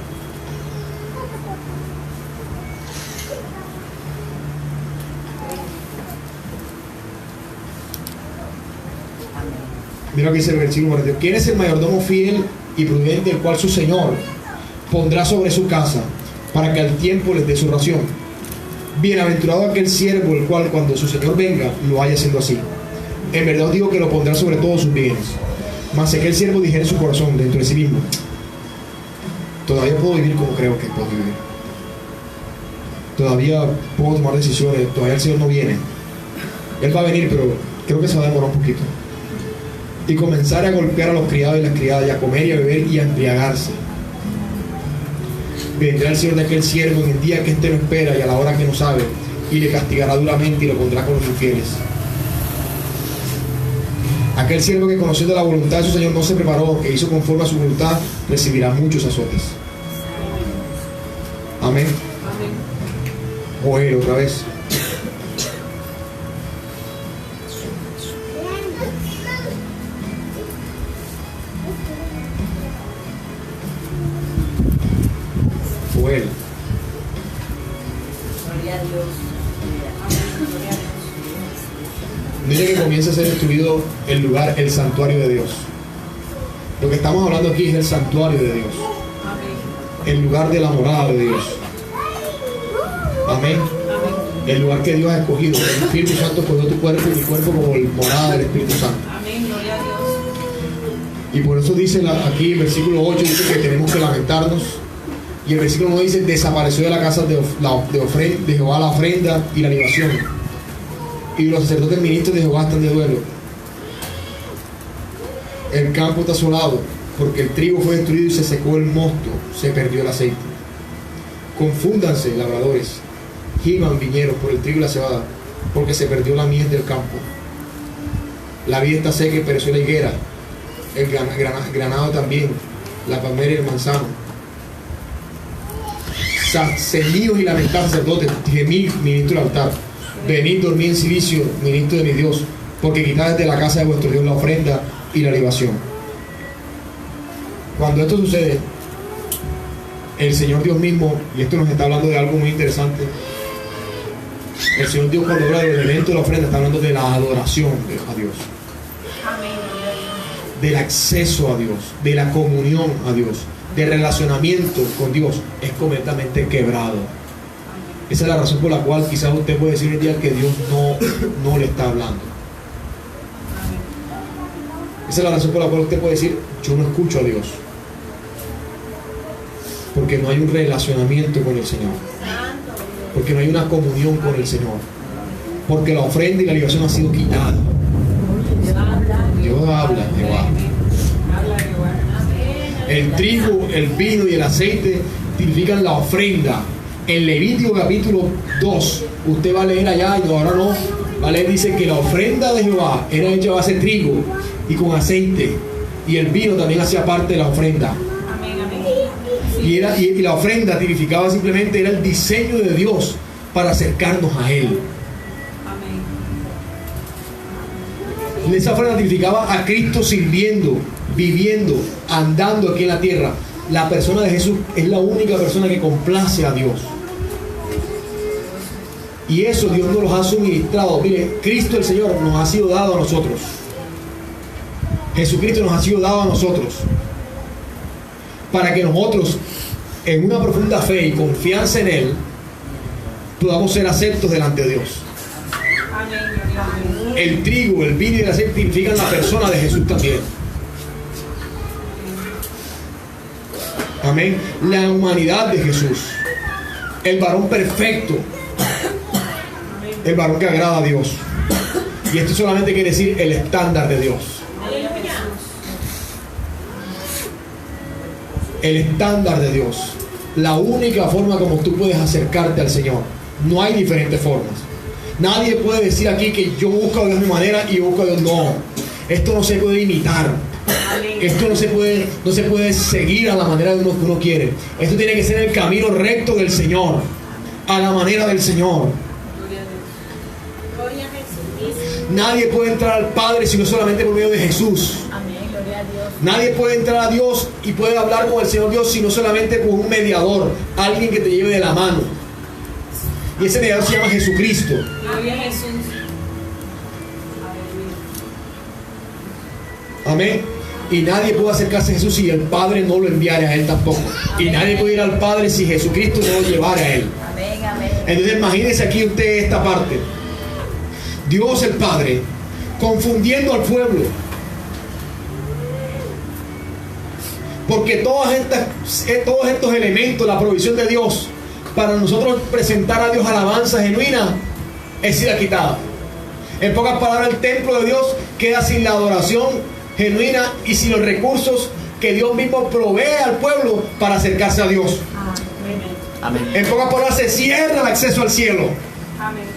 [SPEAKER 1] mira lo que dice el versículo 42. ¿Quién es el mayordomo fiel y prudente, el cual su Señor pondrá sobre su casa, para que al tiempo les dé su ración? Bienaventurado aquel siervo, el cual cuando su Señor venga lo haya haciendo así. En verdad os digo que lo pondrá sobre todos sus bienes. Mas aquel siervo dijera en su corazón, dentro de sí mismo: todavía puedo vivir como creo que puedo vivir. Todavía puedo tomar decisiones. Todavía el Señor no viene. Él va a venir, pero creo que se va a demorar un poquito. Y comenzar a golpear a los criados y las criadas, y a comer y a beber y a embriagarse. Vendrá el Señor de aquel siervo en el día que éste no espera y a la hora que no sabe, y le castigará duramente y lo pondrá con los infieles. Aquel siervo que, conociendo la voluntad de su Señor, no se preparó, que hizo conforme a su voluntad, recibirá muchos azotes. Amén. Joel, otra vez. Joel.
[SPEAKER 2] Gloria a Dios.
[SPEAKER 1] Mire que comienza a ser destruido el lugar, el santuario de Dios. Lo que estamos hablando aquí es el santuario de Dios.
[SPEAKER 2] Amén.
[SPEAKER 1] El lugar de la morada de Dios. Amén.
[SPEAKER 2] Amén.
[SPEAKER 1] El lugar que Dios ha escogido. El Espíritu Santo escogió tu cuerpo y mi cuerpo como morada del Espíritu Santo.
[SPEAKER 2] Amén. Gloria a Dios.
[SPEAKER 1] Y por eso dice aquí el versículo 8, dice que tenemos que lamentarnos. Y el versículo 9 dice: desapareció de la casa de Jehová la ofrenda y la libación. Y los sacerdotes ministros de Jehová están de duelo. El campo está asolado porque el trigo fue destruido y se secó el mosto, se perdió el aceite. Confúndanse, labradores, giman viñeros por el trigo y la cebada, porque se perdió la mies del campo. La vid está seca y pereció la higuera, el granado también, la palmera y el manzano. Ceñidos y lamentados sacerdotes, gemid, ministro del altar. Venid, dormid en silicio, ministro de mi Dios, porque quitad de la casa de vuestro Dios la ofrenda y la libación. Cuando esto sucede, el Señor Dios mismo, y esto nos está hablando de algo muy interesante, el Señor Dios, cuando habla del elemento de la ofrenda, está hablando de la adoración a Dios, del acceso a Dios, de la comunión a Dios, de relacionamiento con Dios. Es completamente quebrado. Esa es la razón por la cual quizás usted puede decir hoy en día que Dios no le está hablando. Esa es la razón por la cual usted puede decir: yo no escucho a Dios, porque no hay un relacionamiento con el Señor, porque no hay una comunión con el Señor, porque la ofrenda y la libación ha sido quitada. Dios habla, Jehová. El trigo, el vino y el aceite significan la ofrenda. En Levítico capítulo 2, usted va a leer allá, y ahora no, va a leer, dice que la ofrenda de Jehová era hecha a base de trigo y con aceite, y el vino también hacía parte de la ofrenda. Y la ofrenda tipificaba simplemente, era el diseño de Dios para acercarnos a Él. Esa ofrenda tipificaba a Cristo sirviendo, viviendo, andando aquí en la tierra. La persona de Jesús es la única persona que complace a Dios. Y eso Dios nos lo ha suministrado. Mire, Cristo el Señor nos ha sido dado a nosotros. Jesucristo nos ha sido dado a nosotros, para que nosotros, en una profunda fe y confianza en Él, podamos ser aceptos delante de Dios. El trigo, el vino y el aceite significan la persona de Jesús también. Amén. La humanidad de Jesús, el varón perfecto, el varón que agrada a Dios. Y esto solamente quiere decir el estándar de Dios. El estándar de Dios, la única forma como tú puedes acercarte al Señor. No hay diferentes formas. Nadie puede decir aquí que yo busco a Dios de mi manera y yo busco a Dios. No, esto no se puede imitar. Esto no se puede seguir a la manera de uno que uno quiere. Esto tiene que ser el camino recto del Señor, a la manera del Señor. Nadie puede entrar al Padre sino solamente por medio de Jesús. Nadie puede entrar a Dios y puede hablar con el Señor Dios sino solamente con un mediador, alguien que te lleve de la mano. Y ese mediador se llama Jesucristo. Amén. Y nadie puede acercarse a Jesús si el Padre no lo enviara a Él tampoco. Y nadie puede ir al Padre si Jesucristo no lo llevara a Él. Entonces imagínense aquí usted esta parte. Dios el Padre confundiendo al pueblo, porque todos estos elementos, la provisión de Dios para nosotros presentar a Dios alabanza genuina, es sido quitada. En pocas palabras, el templo de Dios queda sin la adoración genuina y sin los recursos que Dios mismo provee al pueblo para acercarse a Dios. Amén. En pocas palabras, se cierra el acceso al cielo. Amén.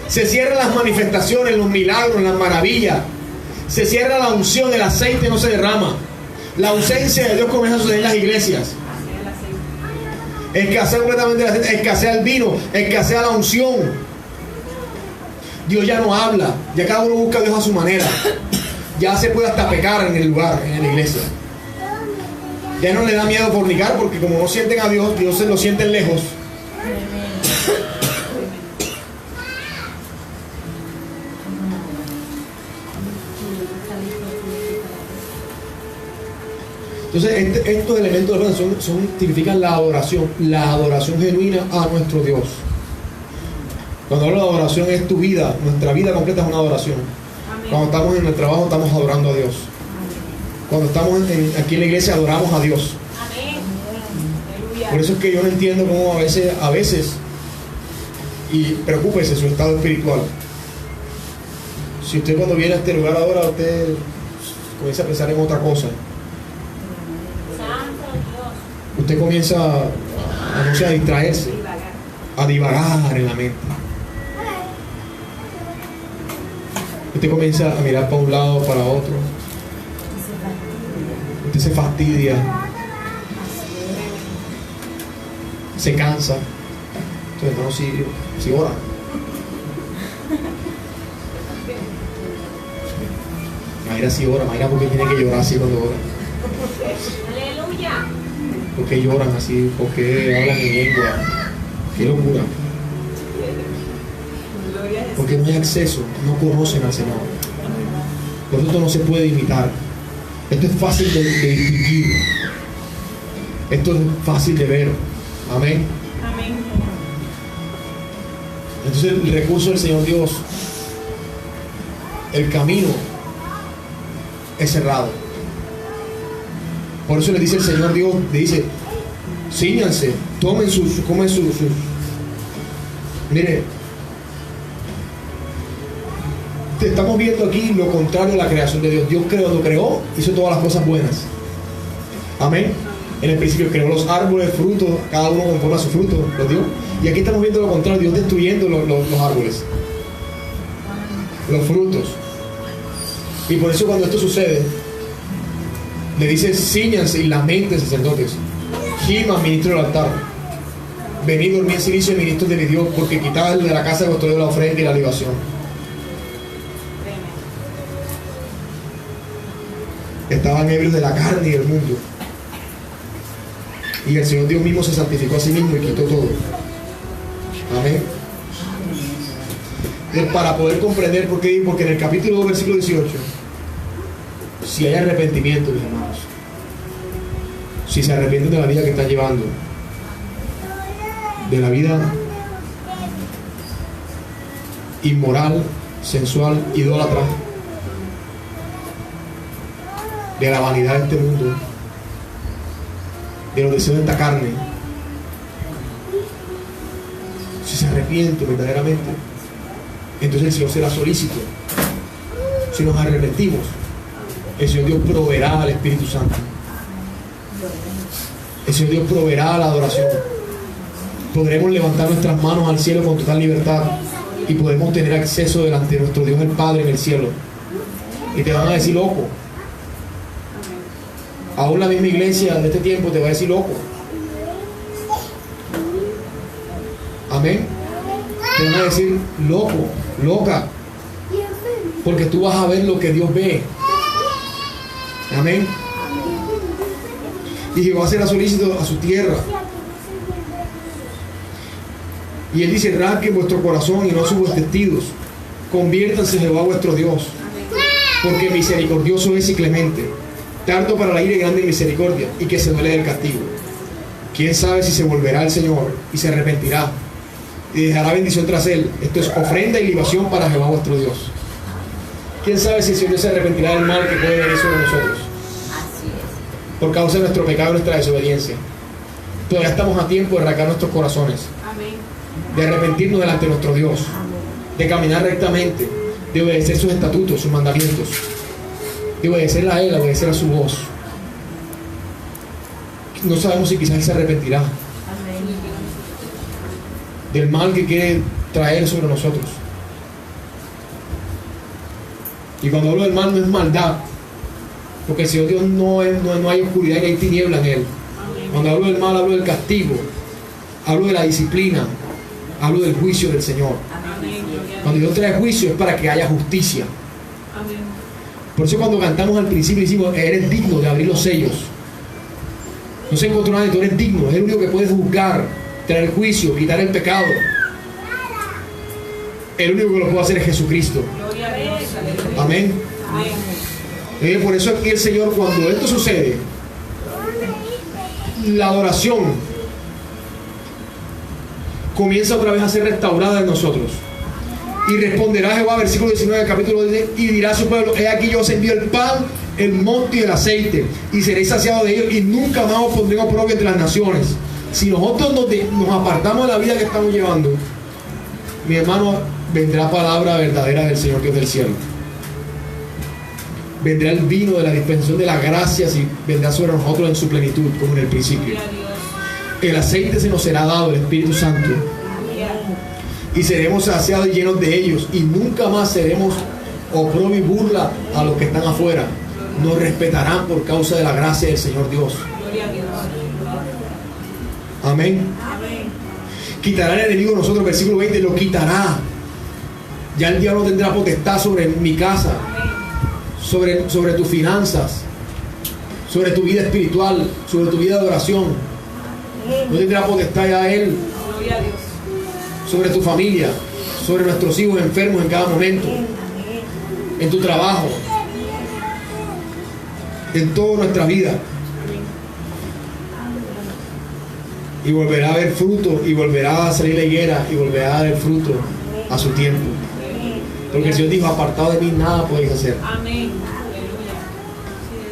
[SPEAKER 1] Se cierran las manifestaciones, los milagros, las maravillas. Se cierra la unción, el aceite no se derrama. La ausencia de Dios comienza a suceder en las iglesias. Escasea completamente el aceite, escasea el vino, escasea la unción. Dios ya no habla, ya cada uno busca a Dios a su manera. Ya se puede hasta pecar en el lugar, en la iglesia. Ya no le da miedo fornicar, porque como no sienten a Dios, Dios se lo sienten lejos. Entonces estos elementos de la significan la adoración genuina a nuestro Dios. Cuando hablo de adoración es tu vida, nuestra vida completa es una adoración. Amén. Cuando estamos en el trabajo estamos adorando a Dios. Amén. Cuando estamos aquí en la iglesia adoramos a Dios. Amén. Por eso es que yo no entiendo cómo a veces, y preocúpese su estado espiritual. Si usted cuando viene a este lugar ahora, usted comienza a pensar en otra cosa.
[SPEAKER 2] Santo Dios.
[SPEAKER 1] Usted comienza no sé, a distraerse, a divagar en la mente. Usted comienza a mirar para un lado, para otro. Usted se fastidia, se cansa. Entonces, no, si ora. Mayra si ora, Mayra porque tiene que llorar así cuando ora.
[SPEAKER 2] Aleluya.
[SPEAKER 1] ¿Por qué lloran así? ¿Por qué hablan en lengua? ¡Qué locura!
[SPEAKER 2] Gloria a Jesús.
[SPEAKER 1] Porque no hay acceso, no conocen al Señor. Por eso esto no se puede imitar. Esto es fácil de distinguir. Esto es fácil de ver. Amén.
[SPEAKER 2] Amén.
[SPEAKER 1] Entonces el recurso del Señor Dios, el camino es cerrado. Por eso le dice el Señor Dios, le dice, cíñanse, comen sus. Mire, estamos viendo aquí lo contrario a la creación de Dios. Dios lo creó, hizo todas las cosas buenas. Amén. En el principio creó los árboles, frutos, cada uno conforme a su fruto, los dio. Y aquí estamos viendo lo contrario, Dios destruyendo los árboles, los frutos. Y por eso cuando esto sucede, le dice, cíñanse y lamenten, sacerdotes. Gima, ministro del altar. Venid, dormid en silicio, ministros de mi Dios, porque quitad de la casa de vuestro la ofrenda y la libación. Estaban ebrios de la carne y del mundo. Y el Señor Dios mismo se santificó a sí mismo y quitó todo. Amén. Entonces, para poder comprender por qué, porque en el capítulo 2, versículo 18, si hay arrepentimiento, mis hermanos, si se arrepienten de la vida que están llevando, de la vida inmoral, sensual, idólatra, de la vanidad de este mundo, de los deseos de esta carne, si se arrepienten verdaderamente, entonces el Señor será solícito. Si nos arrepentimos, el Señor Dios proveerá al Espíritu Santo. El Señor Dios proveerá la adoración. Podremos levantar nuestras manos al cielo con total libertad y podemos tener acceso delante de nuestro Dios el Padre en el cielo. Y te van a decir loco. Aún la misma iglesia de este tiempo te va a decir loco. Amén. Te van a decir loco, loca, porque tú vas a ver lo que Dios ve. Amén. Y Jehová será solícito a su tierra. Y él dice, rasguen vuestro corazón y no sus vestidos. Conviértanse en Jehová vuestro Dios, porque misericordioso es y clemente, tardo para la ira y grande en misericordia, y que se duele del castigo. Quién sabe si se volverá el Señor y se arrepentirá y dejará bendición tras él. Esto es ofrenda y libación para Jehová vuestro Dios. Quién sabe si el Señor se arrepentirá del mal que puede venir sobre nosotros por causa de nuestro pecado y nuestra desobediencia. Todavía estamos a tiempo de arrancar nuestros corazones, de arrepentirnos delante de nuestro Dios, de caminar rectamente, de obedecer sus estatutos, sus mandamientos, de obedecerle a Él, obedecer a su voz. No sabemos si quizás Él se arrepentirá del mal que quiere traer sobre nosotros. Y cuando hablo del mal, no es maldad, porque el Señor Dios no hay oscuridad y hay tiniebla en Él. Cuando hablo del mal, hablo del castigo, hablo de la disciplina, hablo del juicio del Señor. Cuando Dios trae juicio es para que haya justicia. Por eso cuando cantamos al principio decimos, eres digno de abrir los sellos. No se encontró nadie, tú eres digno, es el único que puede juzgar, traer juicio, quitar el pecado. El único que lo puede hacer es Jesucristo. Amén. Por eso aquí el Señor, cuando esto sucede, la adoración comienza otra vez a ser restaurada en nosotros. Y responderá Jehová, versículo 19 del capítulo 10, y dirá a su pueblo, he aquí yo os envío el pan, el monte y el aceite, y seréis saciados de ellos, y nunca más os pondré oprobio entre las naciones. Si nosotros nos apartamos de la vida que estamos llevando, mi hermano, vendrá palabra verdadera del Señor Dios del cielo. vendrá el vino de la dispensación de las gracias y vendrá sobre nosotros en su plenitud, como en el principio.
[SPEAKER 2] Gloria a Dios.
[SPEAKER 1] El aceite se nos será dado, el Espíritu Santo, y seremos saciados y llenos de ellos, y nunca más seremos oprobio y burla a los que están afuera. Nos respetarán por causa de la gracia del Señor Dios.
[SPEAKER 2] Gloria a Dios.
[SPEAKER 1] Amén.
[SPEAKER 2] Amén.
[SPEAKER 1] Quitará el enemigo de nosotros, versículo 20, lo quitará. Ya el diablo no tendrá potestad sobre mi casa, sobre tus finanzas, sobre tu vida espiritual, sobre tu vida de oración. No tendrá potestad ya él
[SPEAKER 2] Gloria a Dios.
[SPEAKER 1] sobre tu familia, sobre nuestros hijos enfermos en cada momento, en tu trabajo, en toda nuestra vida. Y volverá a haber fruto, y volverá a salir la higuera, y volverá a dar el fruto a su tiempo. Porque el Señor dijo: apartado de mí nada podéis hacer.
[SPEAKER 2] Amén. Aleluya.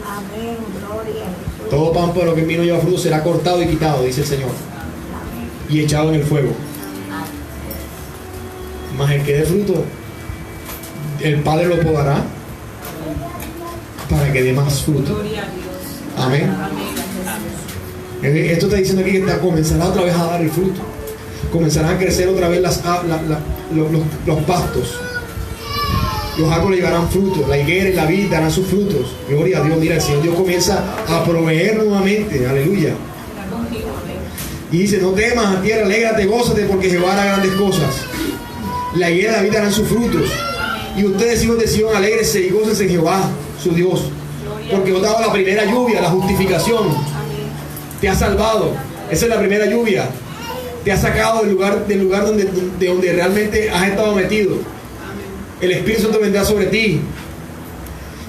[SPEAKER 3] Amén, gloria a Jesús.
[SPEAKER 1] Todo pámpano que en mí no lleva fruto será cortado y quitado, dice el Señor, y echado en el fuego. Mas el que dé fruto, el Padre lo podará para que dé más fruto.
[SPEAKER 2] Gloria a Dios.
[SPEAKER 1] Amén.
[SPEAKER 2] Amén.
[SPEAKER 1] Esto está diciendo aquí que comenzará otra vez a dar el fruto. Comenzarán a crecer otra vez los pastos. Los árboles llevarán frutos. La higuera y la vid darán sus frutos. Gloria a Dios. Mira, el Señor Dios comienza a proveer nuevamente. Aleluya.
[SPEAKER 2] Está contigo. Amén.
[SPEAKER 1] Y dice: no temas, tierra, alégrate, gózate, porque Jehová hará grandes cosas. La higuera y la vid darán sus frutos. Y ustedes, hijos de Sion, alégrense y gócense en Jehová, su Dios. Porque os daba la primera lluvia, la justificación. Te ha salvado. Esa es la primera lluvia. Te ha sacado del lugar donde realmente has estado metido. El Espíritu Santo vendrá sobre ti.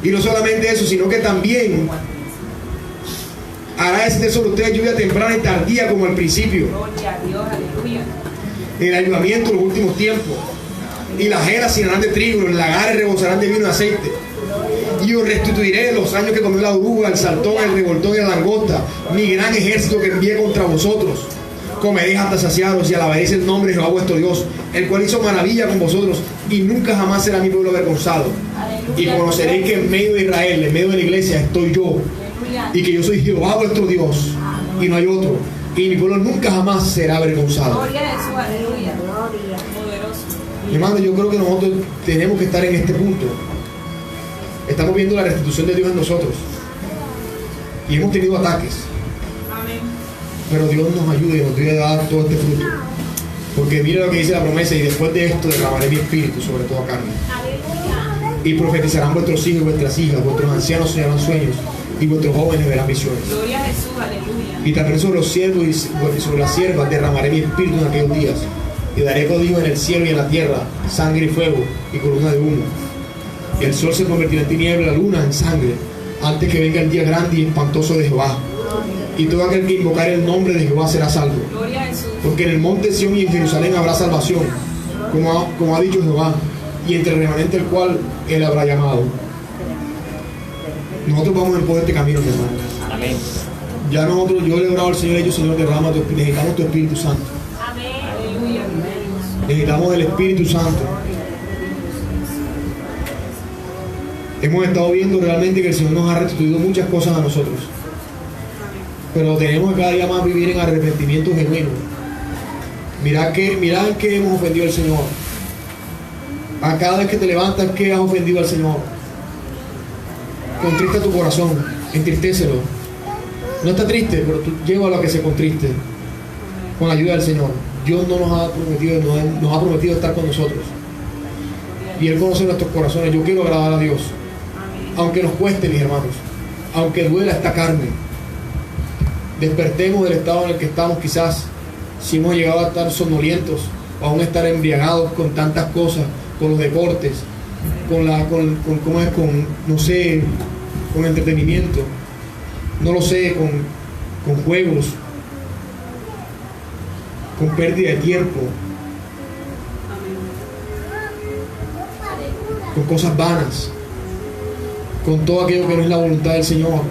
[SPEAKER 1] Y no solamente eso, sino que también hará descender sobre ustedes lluvia temprana y tardía como al principio,
[SPEAKER 2] Gloria a Dios. Aleluya.
[SPEAKER 1] en el avivamiento de los últimos tiempos. Y las eras llenarán de trigo, los lagares rebosarán de vino y aceite. Y os restituiré los años que comió la oruga, el saltón, el revoltón y la langosta, mi gran ejército que envié contra vosotros. Comeréis hasta saciaros y alabaréis el nombre de Jehová vuestro Dios, el cual hizo maravilla con vosotros, y nunca jamás será mi pueblo avergonzado. Y conoceréis que en medio de Israel, en medio de la iglesia, estoy yo,
[SPEAKER 2] Aleluya.
[SPEAKER 1] y que yo soy Jehová vuestro Dios, y no hay otro. Y mi pueblo nunca jamás será avergonzado.
[SPEAKER 2] Gloria a Jesús. Aleluya.
[SPEAKER 3] Gloria.
[SPEAKER 2] Poderoso.
[SPEAKER 1] Hermano, yo creo que nosotros tenemos que estar en este punto. Estamos viendo la restitución de Dios en nosotros. Y hemos tenido ataques.
[SPEAKER 2] Amén.
[SPEAKER 1] Pero Dios nos ayude y nos ayude a dar todo este fruto. Porque mira lo que dice la promesa: y después de esto derramaré mi espíritu sobre toda carne.
[SPEAKER 2] Aleluya.
[SPEAKER 1] Y profetizarán vuestros hijos y vuestras hijas, vuestros ancianos soñarán sueños, y vuestros jóvenes verán visiones.
[SPEAKER 2] Gloria a Jesús. Aleluya.
[SPEAKER 1] Y también sobre los siervos y sobre las siervas derramaré mi espíritu en aquellos días. Y daré prodigio en el cielo y en la tierra, sangre y fuego y columna de humo. Y el sol se convertirá en tiniebla, la luna en sangre, antes que venga el día grande y espantoso de Jehová. Y todo aquel que invocare el nombre de Jehová será salvo.
[SPEAKER 2] Gloria a Jesús.
[SPEAKER 1] Porque en el monte de Sión y en Jerusalén habrá salvación, como ha dicho Jehová, y entre el remanente el cual él habrá llamado. Nosotros vamos en poder de camino, mi hermano.
[SPEAKER 2] Amén.
[SPEAKER 1] Ya nosotros, yo le he orado al Señor, ellos, Señor, derrama tu Espíritu. Necesitamos tu Espíritu Santo.
[SPEAKER 2] Amén. Aleluya.
[SPEAKER 1] Necesitamos el Espíritu Santo. Hemos estado viendo realmente que el Señor nos ha restituido muchas cosas a nosotros. Pero tenemos que cada día más vivir en arrepentimiento genuino. Mirad en qué hemos ofendido al Señor. A cada vez que te levantas, ¿qué has ofendido al Señor? Contrista tu corazón, entristécelo. No está triste, pero tú llévalo a que se contriste con la ayuda del Señor. Dios no nos ha prometido estar con nosotros. Y Él conoce nuestros corazones. Yo quiero agradar a Dios. Aunque nos cueste, mis hermanos. Aunque duela esta carne. Despertemos del estado en el que estamos, quizás. Si hemos llegado a estar somnolientos, o aún estar embriagados con tantas cosas, con los deportes, no sé, con entretenimiento, no lo sé, con juegos, con pérdida de tiempo, con cosas vanas, con todo aquello que no es la voluntad del Señor.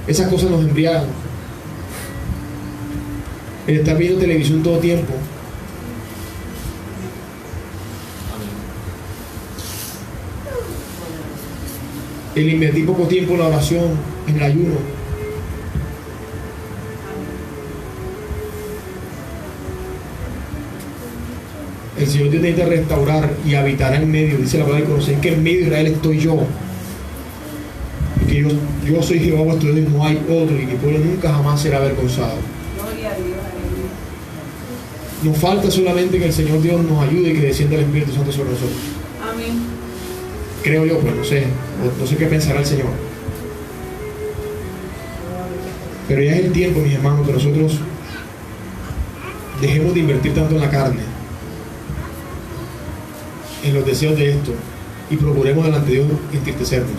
[SPEAKER 1] Esas cosas nos embriagan. El estar viendo televisión todo tiempo. el invertir poco tiempo en la oración, en el ayuno. El Señor Dios necesita restaurar y habitará en medio, dice la palabra, y conocer que en medio de Israel estoy yo. Y que yo soy Jehová vuestro Dios y no hay otro, y mi pueblo nunca jamás será avergonzado.
[SPEAKER 2] Gloria a Dios, aleluya.
[SPEAKER 1] Nos falta solamente que el Señor Dios nos ayude y que descienda el Espíritu Santo sobre nosotros.
[SPEAKER 2] Amén.
[SPEAKER 1] Creo yo, pues no sé qué pensará el Señor. Pero ya es el tiempo, mis hermanos, que nosotros dejemos de invertir tanto en la carne, en los deseos de esto, y procuremos delante de Dios entristecernos.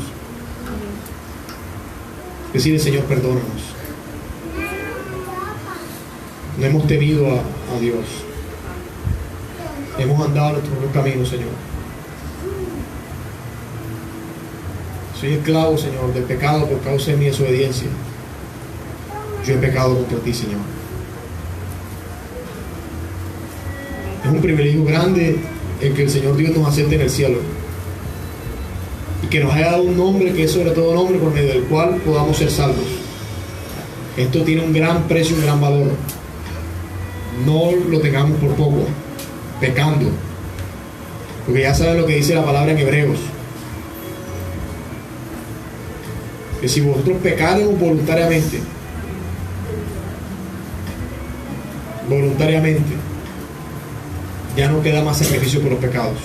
[SPEAKER 1] Decirle, Señor, perdónanos. No hemos temido a Dios. Hemos andado nuestro propio camino, Señor. Soy esclavo, Señor, del pecado por causa de mi desobediencia. Yo he pecado contra ti, Señor. Es un privilegio grande el que el Señor Dios nos acepte en el cielo y que nos haya dado un nombre que es sobre todo nombre por medio del cual podamos ser salvos. Esto tiene un gran precio, un gran valor. No lo tengamos por poco, pecando, porque ya saben lo que dice la palabra en Hebreos, que si vosotros pecáremos voluntariamente, ya no queda más sacrificio por los pecados,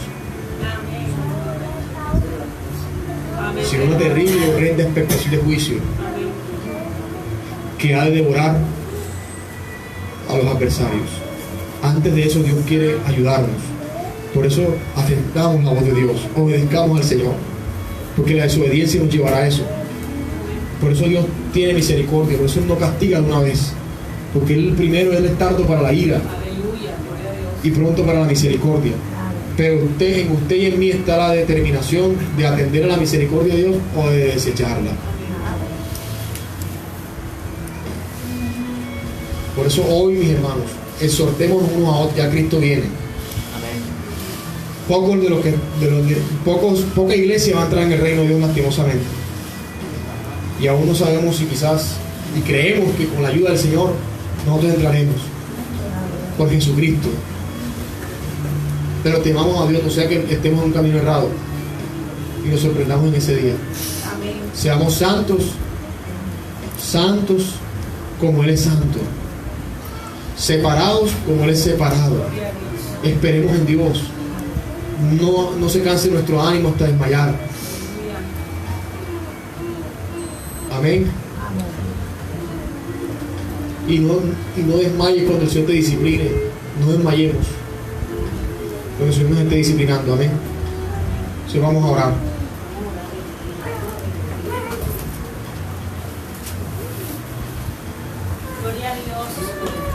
[SPEAKER 2] Amén.
[SPEAKER 1] sino una terrible y horrenda expectación de juicio
[SPEAKER 2] Amén.
[SPEAKER 1] que ha de devorar a los adversarios. Antes de eso, Dios quiere ayudarnos. Por eso atendamos la voz de Dios, obedezcamos al Señor, porque la desobediencia nos llevará a eso. Por eso Dios tiene misericordia, por eso Él no castiga de una vez, porque Él primero Él es tardo para la ira
[SPEAKER 2] Aleluya, gloria a Dios.
[SPEAKER 1] y pronto para la misericordia. Pero en usted y en mí está la determinación de atender a la misericordia de Dios o de desecharla. Por eso hoy, mis hermanos, exhortémonos unos a otros, ya Cristo viene. Poca iglesia va a entrar en el reino de Dios lastimosamente. Y aún no sabemos si quizás, y creemos que con la ayuda del Señor nosotros entraremos por Jesucristo. Pero temamos a Dios, no sea que estemos en un camino errado y nos sorprendamos en ese día.
[SPEAKER 2] Amén.
[SPEAKER 1] Seamos santos, santos como Él es santo, separados como Él es separado.
[SPEAKER 2] Gloria a Dios.
[SPEAKER 1] Esperemos en Dios. No se canse nuestro ánimo hasta desmayar.
[SPEAKER 2] Aleluya.
[SPEAKER 1] Amén. Y no desmayes cuando el Señor te discipline. No desmayemos cuando el Señor nos esté disciplinando. Amén. Entonces vamos a orar.
[SPEAKER 2] Gloria a Dios.